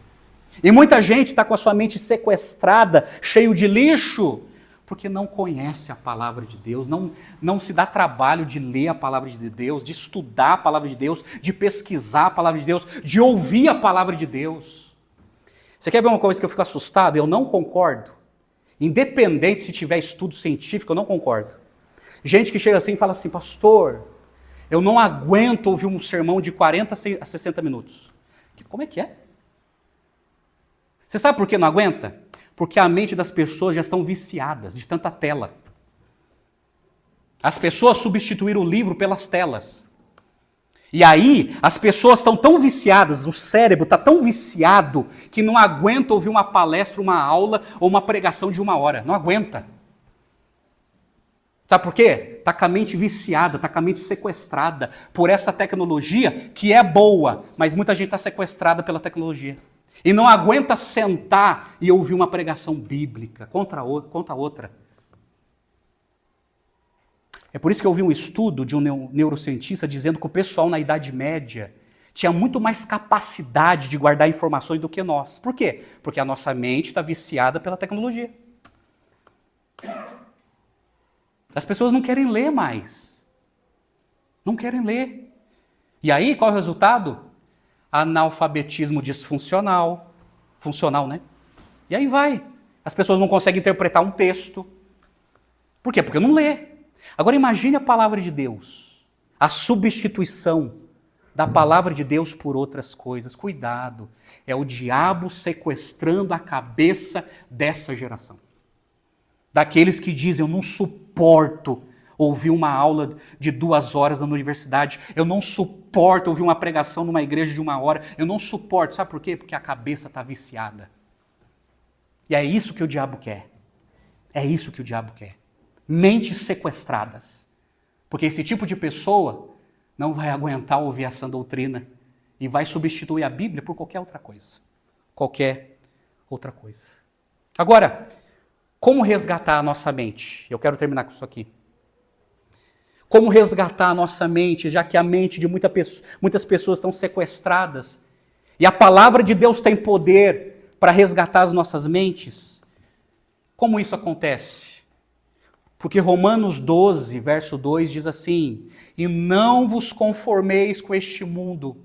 E muita gente está com a sua mente sequestrada, cheio de lixo, porque não conhece a palavra de Deus, não se dá trabalho de ler a palavra de Deus, de estudar a palavra de Deus, de pesquisar a palavra de Deus, de ouvir a palavra de Deus. Você quer ver uma coisa que eu fico assustado? Eu não concordo. Independente se tiver estudo científico, eu não concordo. Gente que chega assim e fala assim, pastor, eu não aguento ouvir um sermão de 40 a 60 minutos. Como é que é? Você sabe por que não aguenta? Porque a mente das pessoas já estão viciadas de tanta tela. As pessoas substituíram o livro pelas telas. E aí, as pessoas estão tão viciadas, o cérebro está tão viciado, que não aguenta ouvir uma palestra, uma aula ou uma pregação de 1 hora. Não aguenta. Sabe por quê? Está com a mente viciada, está com a mente sequestrada por essa tecnologia que é boa, mas muita gente está sequestrada pela tecnologia. E não aguenta sentar e ouvir uma pregação bíblica contra outra. É por isso que eu vi um estudo de um neurocientista dizendo que o pessoal na Idade Média tinha muito mais capacidade de guardar informações do que nós. Por quê? Porque a nossa mente está viciada pela tecnologia. As pessoas não querem ler mais. Não querem ler. E aí, qual é o resultado? Analfabetismo disfuncional. Funcional, né? E aí vai. As pessoas não conseguem interpretar um texto. Por quê? Porque não lê. Agora imagine a palavra de Deus. A substituição da palavra de Deus por outras coisas. Cuidado. É o diabo sequestrando a cabeça dessa geração. Daqueles que dizem, eu não suporto ouvir uma aula de 2 horas na universidade, eu não suporto ouvir uma pregação numa igreja de 1 hora, eu não suporto. Sabe por quê? Porque a cabeça está viciada. E é isso que o diabo quer. É isso que o diabo quer. Mentes sequestradas. Porque esse tipo de pessoa não vai aguentar ouvir essa doutrina e vai substituir a Bíblia por qualquer outra coisa. Qualquer outra coisa. Agora, como resgatar a nossa mente? Eu quero terminar com isso aqui. Como resgatar a nossa mente, já que a mente de muitas pessoas estão sequestradas e a palavra de Deus tem poder para resgatar as nossas mentes? Como isso acontece? Porque Romanos 12, verso 2 diz assim, e não vos conformeis com este mundo,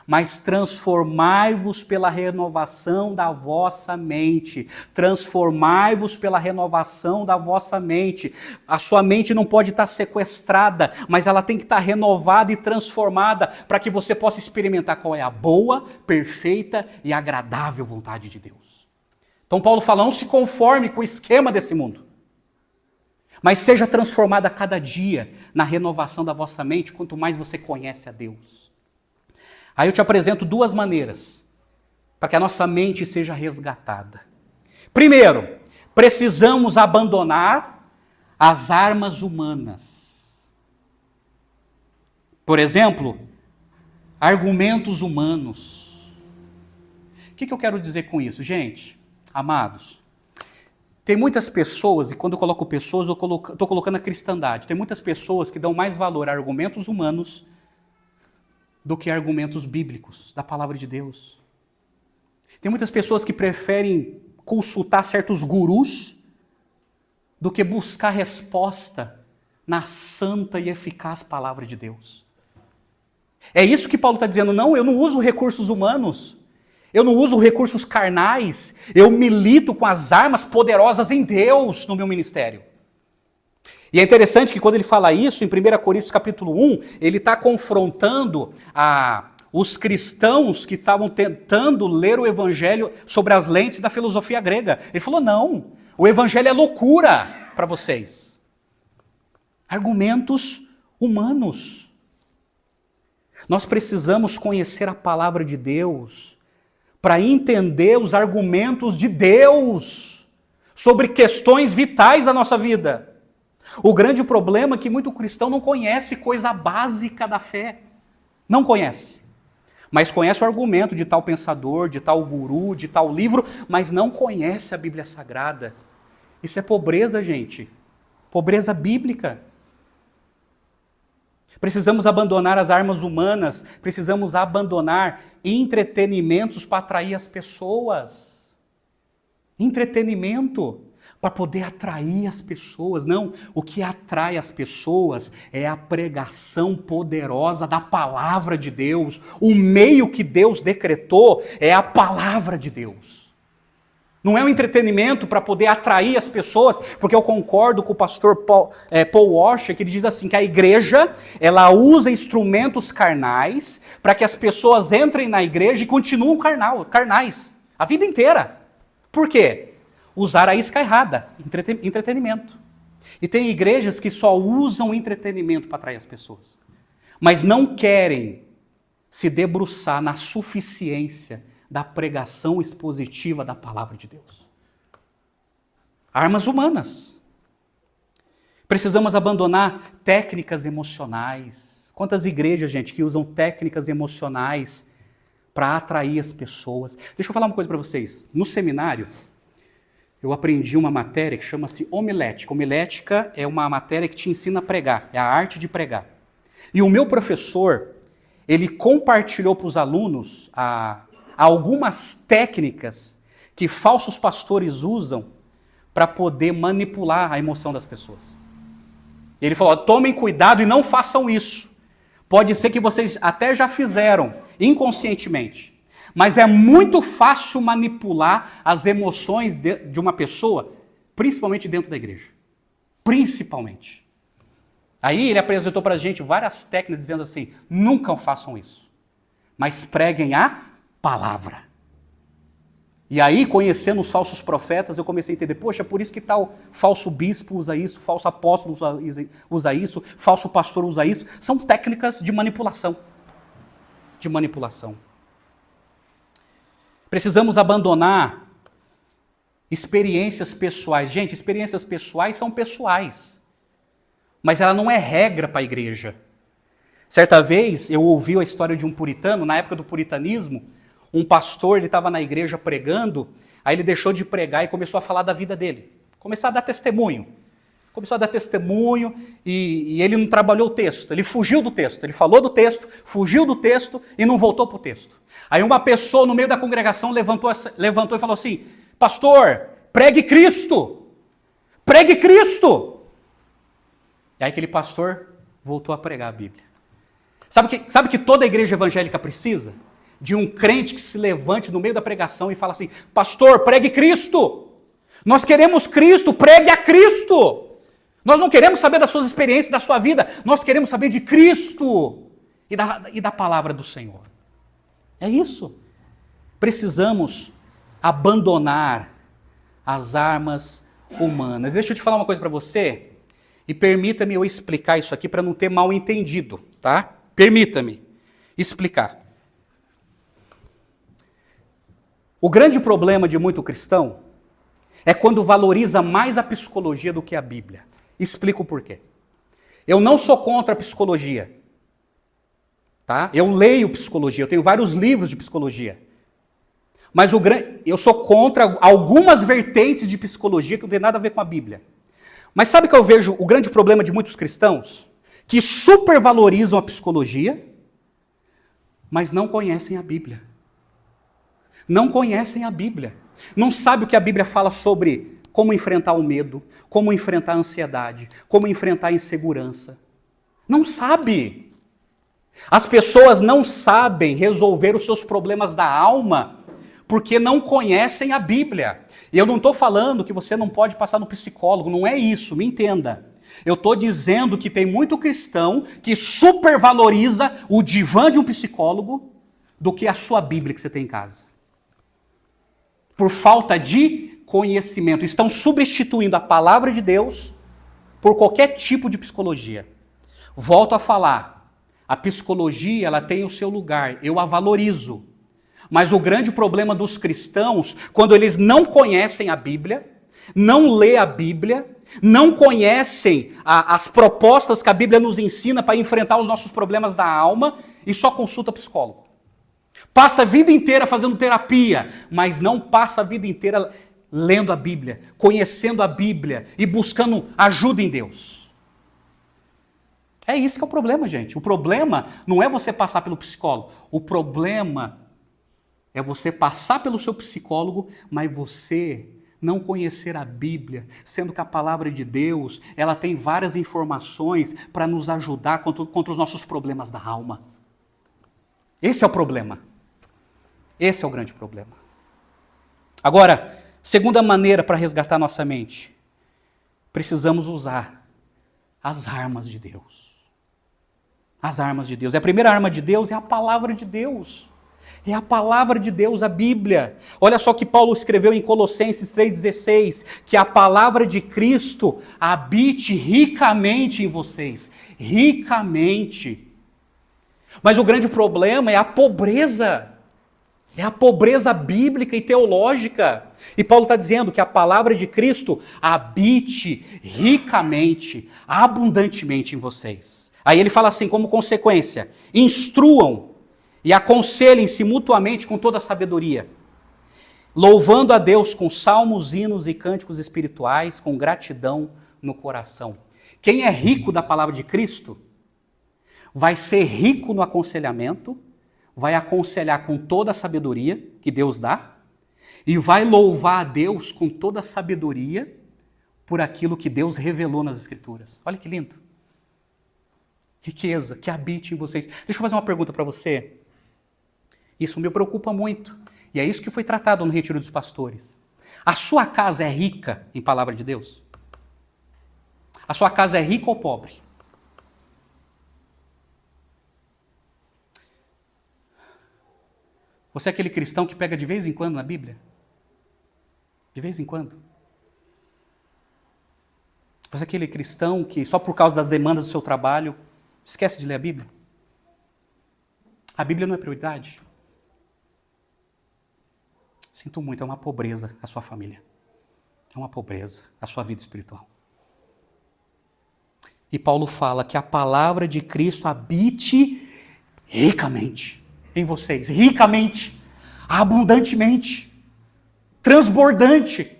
mas transformai-vos pela renovação da vossa mente. Transformai-vos pela renovação da vossa mente. A sua mente não pode estar sequestrada, mas ela tem que estar renovada e transformada para que você possa experimentar qual é a boa, perfeita e agradável vontade de Deus. Então Paulo fala, não se conforme com o esquema desse mundo, mas seja transformada a cada dia na renovação da vossa mente, quanto mais você conhece a Deus. Aí eu te apresento 2 maneiras para que a nossa mente seja resgatada. Primeiro, precisamos abandonar as armas humanas. Por exemplo, argumentos humanos. O que eu quero dizer com isso? Gente, amados, tem muitas pessoas, e quando eu coloco pessoas, eu estou colocando a cristandade. Tem muitas pessoas que dão mais valor a argumentos humanos do que argumentos bíblicos, da palavra de Deus. Tem muitas pessoas que preferem consultar certos gurus do que buscar resposta na santa e eficaz palavra de Deus. É isso que Paulo está dizendo, não, eu não uso recursos humanos, eu não uso recursos carnais, eu milito com as armas poderosas em Deus no meu ministério. E é interessante que quando ele fala isso, em 1 Coríntios capítulo 1, ele está confrontando os cristãos que estavam tentando ler o evangelho sobre as lentes da filosofia grega. Ele falou, não, o evangelho é loucura para vocês. Argumentos humanos. Nós precisamos conhecer a palavra de Deus para entender os argumentos de Deus sobre questões vitais da nossa vida. O grande problema é que muito cristão não conhece coisa básica da fé. Não conhece. Mas conhece o argumento de tal pensador, de tal guru, de tal livro, mas não conhece a Bíblia Sagrada. Isso é pobreza, gente. Pobreza bíblica. Precisamos abandonar as armas humanas, precisamos abandonar entretenimentos para atrair as pessoas. Entretenimento para poder atrair as pessoas. Não, o que atrai as pessoas é a pregação poderosa da palavra de Deus. O meio que Deus decretou é a palavra de Deus. Não é um entretenimento para poder atrair as pessoas, porque eu concordo com o pastor Paul Washer, que ele diz assim, que a igreja, ela usa instrumentos carnais para que as pessoas entrem na igreja e continuem carnais, a vida inteira. Por quê? Usar a isca errada, entretenimento. E tem igrejas que só usam entretenimento para atrair as pessoas, mas não querem se debruçar na suficiência da pregação expositiva da palavra de Deus. Armas humanas. Precisamos abandonar técnicas emocionais. Quantas igrejas, gente, que usam técnicas emocionais para atrair as pessoas. Deixa eu falar uma coisa para vocês. No seminário, eu aprendi uma matéria que chama-se homilética. Homilética é uma matéria que te ensina a pregar, é a arte de pregar. E o meu professor, ele compartilhou para os alunos algumas técnicas que falsos pastores usam para poder manipular a emoção das pessoas. Ele falou, tomem cuidado e não façam isso. Pode ser que vocês até já fizeram, inconscientemente. Mas é muito fácil manipular as emoções de uma pessoa, principalmente dentro da igreja. Principalmente. Aí ele apresentou para a gente várias técnicas dizendo assim, nunca façam isso. Mas preguem a palavra. E aí, conhecendo os falsos profetas, eu comecei a entender, poxa, por isso que tal falso bispo usa isso, falso apóstolo usa isso, falso pastor usa isso. São técnicas de manipulação. De manipulação. Precisamos abandonar experiências pessoais. Gente, experiências pessoais são pessoais. Mas ela não é regra para a igreja. Certa vez, eu ouvi a história de um puritano, na época do puritanismo, um pastor, ele estava na igreja pregando, aí ele deixou de pregar e começou a falar da vida dele. Começou a dar testemunho. E ele não trabalhou o texto, ele fugiu do texto. Ele falou do texto, fugiu do texto e não voltou para o texto. Aí uma pessoa no meio da congregação levantou e falou assim, pastor, pregue Cristo! Pregue Cristo! E aí aquele pastor voltou a pregar a Bíblia. Sabe que toda igreja evangélica precisa? De um crente que se levante no meio da pregação e fala assim, pastor, pregue Cristo! Nós queremos Cristo, pregue a Cristo! Nós não queremos saber das suas experiências, da sua vida, nós queremos saber de Cristo e da palavra do Senhor. É isso. Precisamos abandonar as armas humanas. Deixa eu te falar uma coisa para você, e permita-me eu explicar isso aqui para não ter mal entendido, tá? Permita-me explicar. O grande problema de muito cristão é quando valoriza mais a psicologia do que a Bíblia. Explico o porquê. Eu não sou contra a psicologia. Tá? Eu leio psicologia, eu tenho vários livros de psicologia. Mas eu sou contra algumas vertentes de psicologia que não tem nada a ver com a Bíblia. Mas sabe que eu vejo o grande problema de muitos cristãos? Que supervalorizam a psicologia, mas não conhecem a Bíblia. Não conhecem a Bíblia. Não sabem o que a Bíblia fala sobre como enfrentar o medo, como enfrentar a ansiedade, como enfrentar a insegurança. Não sabe. As pessoas não sabem resolver os seus problemas da alma porque não conhecem a Bíblia. E eu não estou falando que você não pode passar no psicólogo, não é isso, me entenda. Eu estou dizendo que tem muito cristão que supervaloriza o divã de um psicólogo do que a sua Bíblia que você tem em casa. Por falta de conhecimento. Estão substituindo a palavra de Deus por qualquer tipo de psicologia. Volto a falar, a psicologia ela tem o seu lugar, eu a valorizo. Mas o grande problema dos cristãos, quando eles não conhecem a Bíblia, não lê a Bíblia, não conhecem as propostas que a Bíblia nos ensina para enfrentar os nossos problemas da alma e só consulta psicólogo. Passa a vida inteira fazendo terapia, mas não passa a vida inteira lendo a Bíblia, conhecendo a Bíblia e buscando ajuda em Deus. É isso que é o problema, gente. O problema não é você passar pelo psicólogo. O problema é você passar pelo seu psicólogo, mas você não conhecer a Bíblia, sendo que a palavra de Deus, ela tem várias informações para nos ajudar contra os nossos problemas da alma. Esse é o problema. Esse é o grande problema. Agora, segunda maneira para resgatar nossa mente, precisamos usar as armas de Deus. As armas de Deus. A primeira arma de Deus é a palavra de Deus. É a palavra de Deus, a Bíblia. Olha só que Paulo escreveu em Colossenses 3,16, que a palavra de Cristo habite ricamente em vocês. Ricamente. Mas o grande problema é a pobreza. É a pobreza bíblica e teológica. E Paulo está dizendo que a palavra de Cristo habite ricamente, abundantemente em vocês. Aí ele fala assim, como consequência, instruam e aconselhem-se mutuamente com toda a sabedoria, louvando a Deus com salmos, hinos e cânticos espirituais, com gratidão no coração. Quem é rico da palavra de Cristo vai ser rico no aconselhamento, vai aconselhar com toda a sabedoria que Deus dá e vai louvar a Deus com toda a sabedoria por aquilo que Deus revelou nas Escrituras. Olha que lindo. Riqueza que habite em vocês. Deixa eu fazer uma pergunta para você. Isso me preocupa muito. E é isso que foi tratado no Retiro dos Pastores. A sua casa é rica em palavra de Deus? A sua casa é rica ou pobre? Você é aquele cristão que pega de vez em quando na Bíblia? De vez em quando? Você é aquele cristão que só por causa das demandas do seu trabalho esquece de ler a Bíblia? A Bíblia não é prioridade? Sinto muito, é uma pobreza a sua família. É uma pobreza a sua vida espiritual. E Paulo fala que a palavra de Cristo habite ricamente em vocês. Ricamente, abundantemente, transbordante.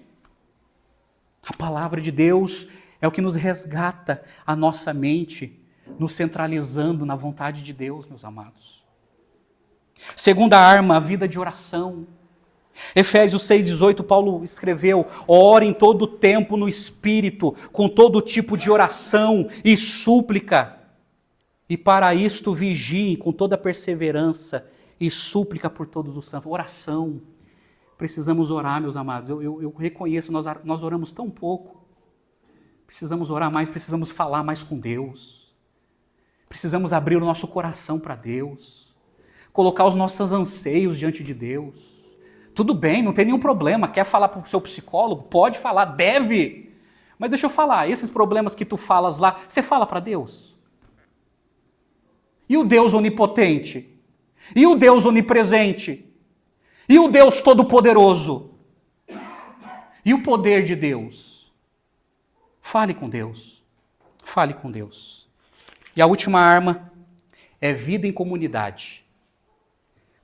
A palavra de Deus é o que nos resgata a nossa mente, nos centralizando na vontade de Deus, meus amados. Segunda arma, a vida de oração. Efésios 6,18, Paulo escreveu, ore em todo tempo no Espírito, com todo tipo de oração e súplica. E para isto vigiem com toda perseverança e súplica por todos os santos. Oração. Precisamos orar, meus amados. Eu reconheço, nós oramos tão pouco. Precisamos orar mais, precisamos falar mais com Deus. Precisamos abrir o nosso coração para Deus. Colocar os nossos anseios diante de Deus. Tudo bem, não tem nenhum problema. Quer falar para o seu psicólogo? Pode falar, deve. Mas deixa eu falar, esses problemas que tu falas lá, você fala para Deus? E o Deus onipotente? E o Deus onipresente? E o Deus todo-poderoso? E o poder de Deus? Fale com Deus. Fale com Deus. E a última arma é vida em comunidade.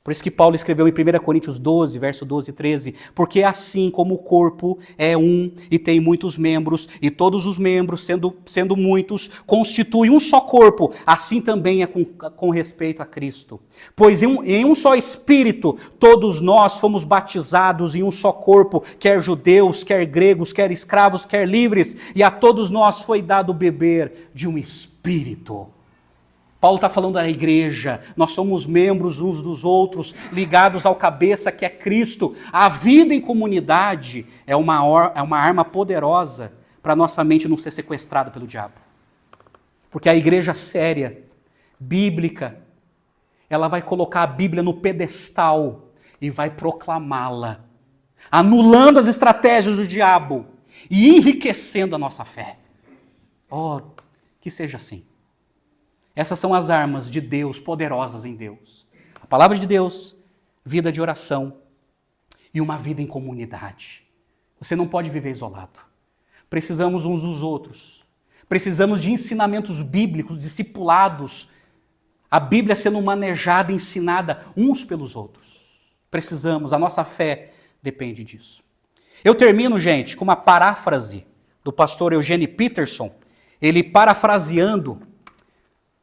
Por isso que Paulo escreveu em 1 Coríntios 12, verso 12 e 13, porque assim como o corpo é um e tem muitos membros, e todos os membros, sendo muitos, constituem um só corpo, assim também é com respeito a Cristo. Pois em um só Espírito, todos nós fomos batizados em um só corpo, quer judeus, quer gregos, quer escravos, quer livres, e a todos nós foi dado beber de um Espírito. Paulo está falando da igreja, nós somos membros uns dos outros, ligados ao cabeça que é Cristo. A vida em comunidade é uma arma poderosa para nossa mente não ser sequestrada pelo diabo. Porque a igreja séria, bíblica, ela vai colocar a Bíblia no pedestal e vai proclamá-la, anulando as estratégias do diabo e enriquecendo a nossa fé. Oh, que seja assim. Essas são as armas de Deus, poderosas em Deus. A palavra de Deus, vida de oração e uma vida em comunidade. Você não pode viver isolado. Precisamos uns dos outros. Precisamos de ensinamentos bíblicos, discipulados. A Bíblia sendo manejada, ensinada uns pelos outros. Precisamos, a nossa fé depende disso. Eu termino, gente, com uma paráfrase do pastor Eugene Peterson. Ele parafraseando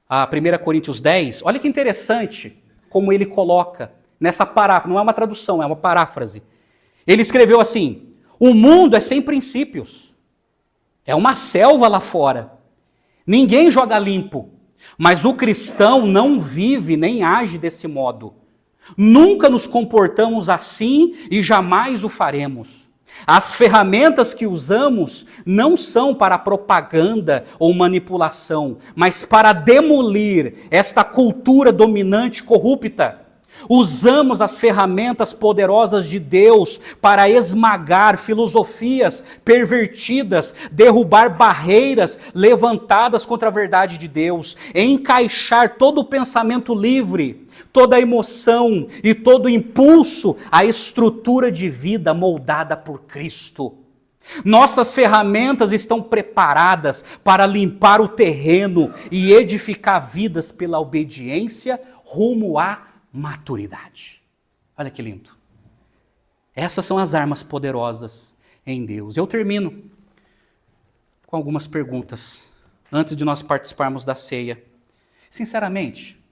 a 1 Coríntios 10. Olha que interessante como ele coloca nessa paráfrase. Não é uma tradução, é uma paráfrase. Ele escreveu assim: o mundo é sem princípios. É uma selva lá fora. Ninguém joga limpo. Mas o cristão não vive nem age desse modo. Nunca nos comportamos assim e jamais o faremos. As ferramentas que usamos não são para propaganda ou manipulação, mas para demolir esta cultura dominante corrupta. Usamos as ferramentas poderosas de Deus para esmagar filosofias pervertidas, derrubar barreiras levantadas contra a verdade de Deus, encaixar todo o pensamento livre, toda a emoção e todo o impulso à estrutura de vida moldada por Cristo. Nossas ferramentas estão preparadas para limpar o terreno e edificar vidas pela obediência rumo à maturidade. Olha que lindo. Essas são as armas poderosas em Deus. Eu termino com algumas perguntas antes de nós participarmos da ceia. Sinceramente,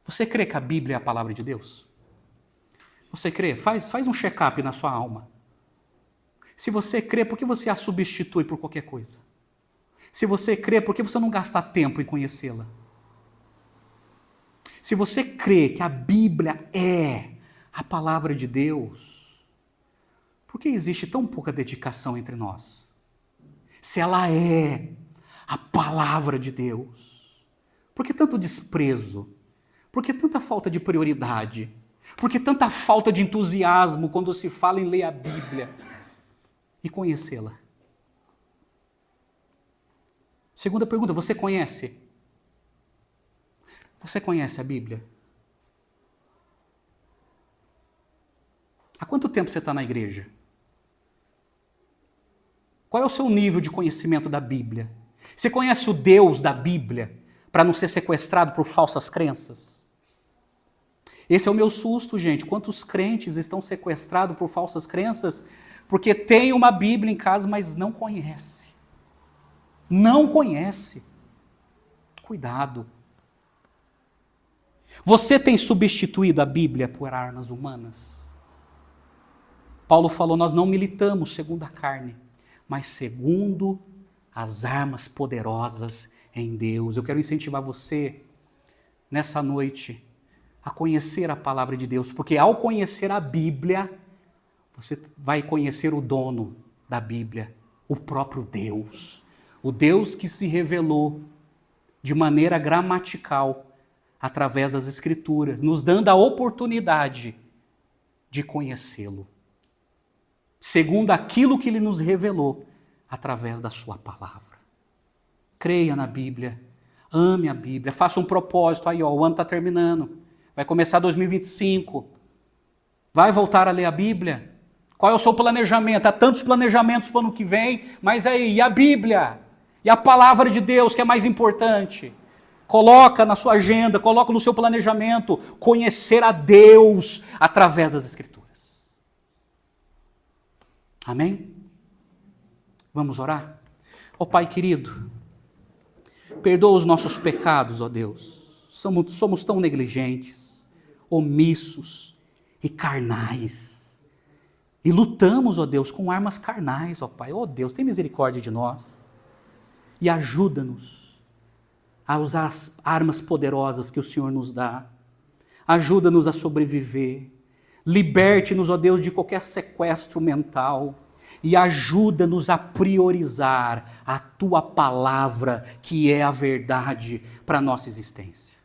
você crê que a Bíblia é a palavra de Deus? Você crê? Faz um check-up na sua alma. Se você crê, por que você a substitui por qualquer coisa? Se você crê, por que você não gasta tempo em conhecê-la? Se você crê que a Bíblia é a palavra de Deus, por que existe tão pouca dedicação entre nós? Se ela é a palavra de Deus, por que tanto desprezo? Por que tanta falta de prioridade? Por que tanta falta de entusiasmo quando se fala em ler a Bíblia e conhecê-la? Segunda pergunta, você conhece? Você conhece a Bíblia? Há quanto tempo você está na igreja? Qual é o seu nível de conhecimento da Bíblia? Você conhece o Deus da Bíblia para não ser sequestrado por falsas crenças? Esse é o meu susto, gente. Quantos crentes estão sequestrados por falsas crenças porque tem uma Bíblia em casa, mas não conhece. Não conhece. Cuidado. Você tem substituído a Bíblia por armas humanas? Paulo falou, nós não militamos segundo a carne, mas segundo as armas poderosas em Deus. Eu quero incentivar você, nessa noite, a conhecer a palavra de Deus, porque ao conhecer a Bíblia, você vai conhecer o dono da Bíblia, o próprio Deus. O Deus que se revelou de maneira gramatical, através das Escrituras, nos dando a oportunidade de conhecê-lo, segundo aquilo que ele nos revelou através da sua palavra. Creia na Bíblia, ame a Bíblia, faça um propósito. Aí, o ano está terminando, vai começar 2025, vai voltar a ler a Bíblia? Qual é o seu planejamento? Há tantos planejamentos para o ano que vem, mas aí, e a Bíblia? E a palavra de Deus, que é mais importante? Coloca na sua agenda, coloca no seu planejamento, conhecer a Deus através das Escrituras. Amém? Vamos orar? Ó Pai querido, perdoa os nossos pecados, ó Deus. Somos tão negligentes, omissos e carnais. E lutamos, ó Deus, com armas carnais, ó Pai. Ó Deus, tem misericórdia de nós. E ajuda-nos a usar as armas poderosas que o Senhor nos dá. Ajuda-nos a sobreviver. Liberte-nos, ó Deus, de qualquer sequestro mental. E ajuda-nos a priorizar a tua palavra, que é a verdade para a nossa existência.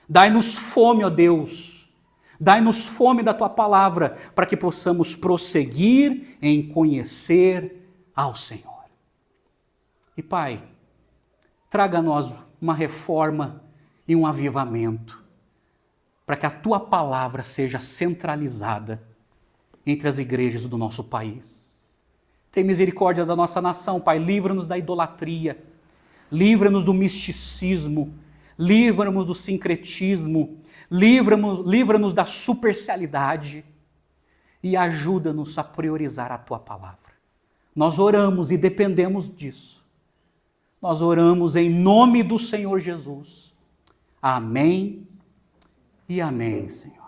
Dai-nos fome, ó Deus. Dai-nos fome da tua palavra, para que possamos prosseguir em conhecer ao Senhor. E Pai, traga a nós uma reforma e um avivamento, para que a tua palavra seja centralizada entre as igrejas do nosso país. Tem misericórdia da nossa nação, Pai, livra-nos da idolatria, livra-nos do misticismo, livra-nos do sincretismo, livra-nos da superficialidade e ajuda-nos a priorizar a tua palavra. Nós oramos e dependemos disso. Nós oramos em nome do Senhor Jesus. Amém e amém, Senhor.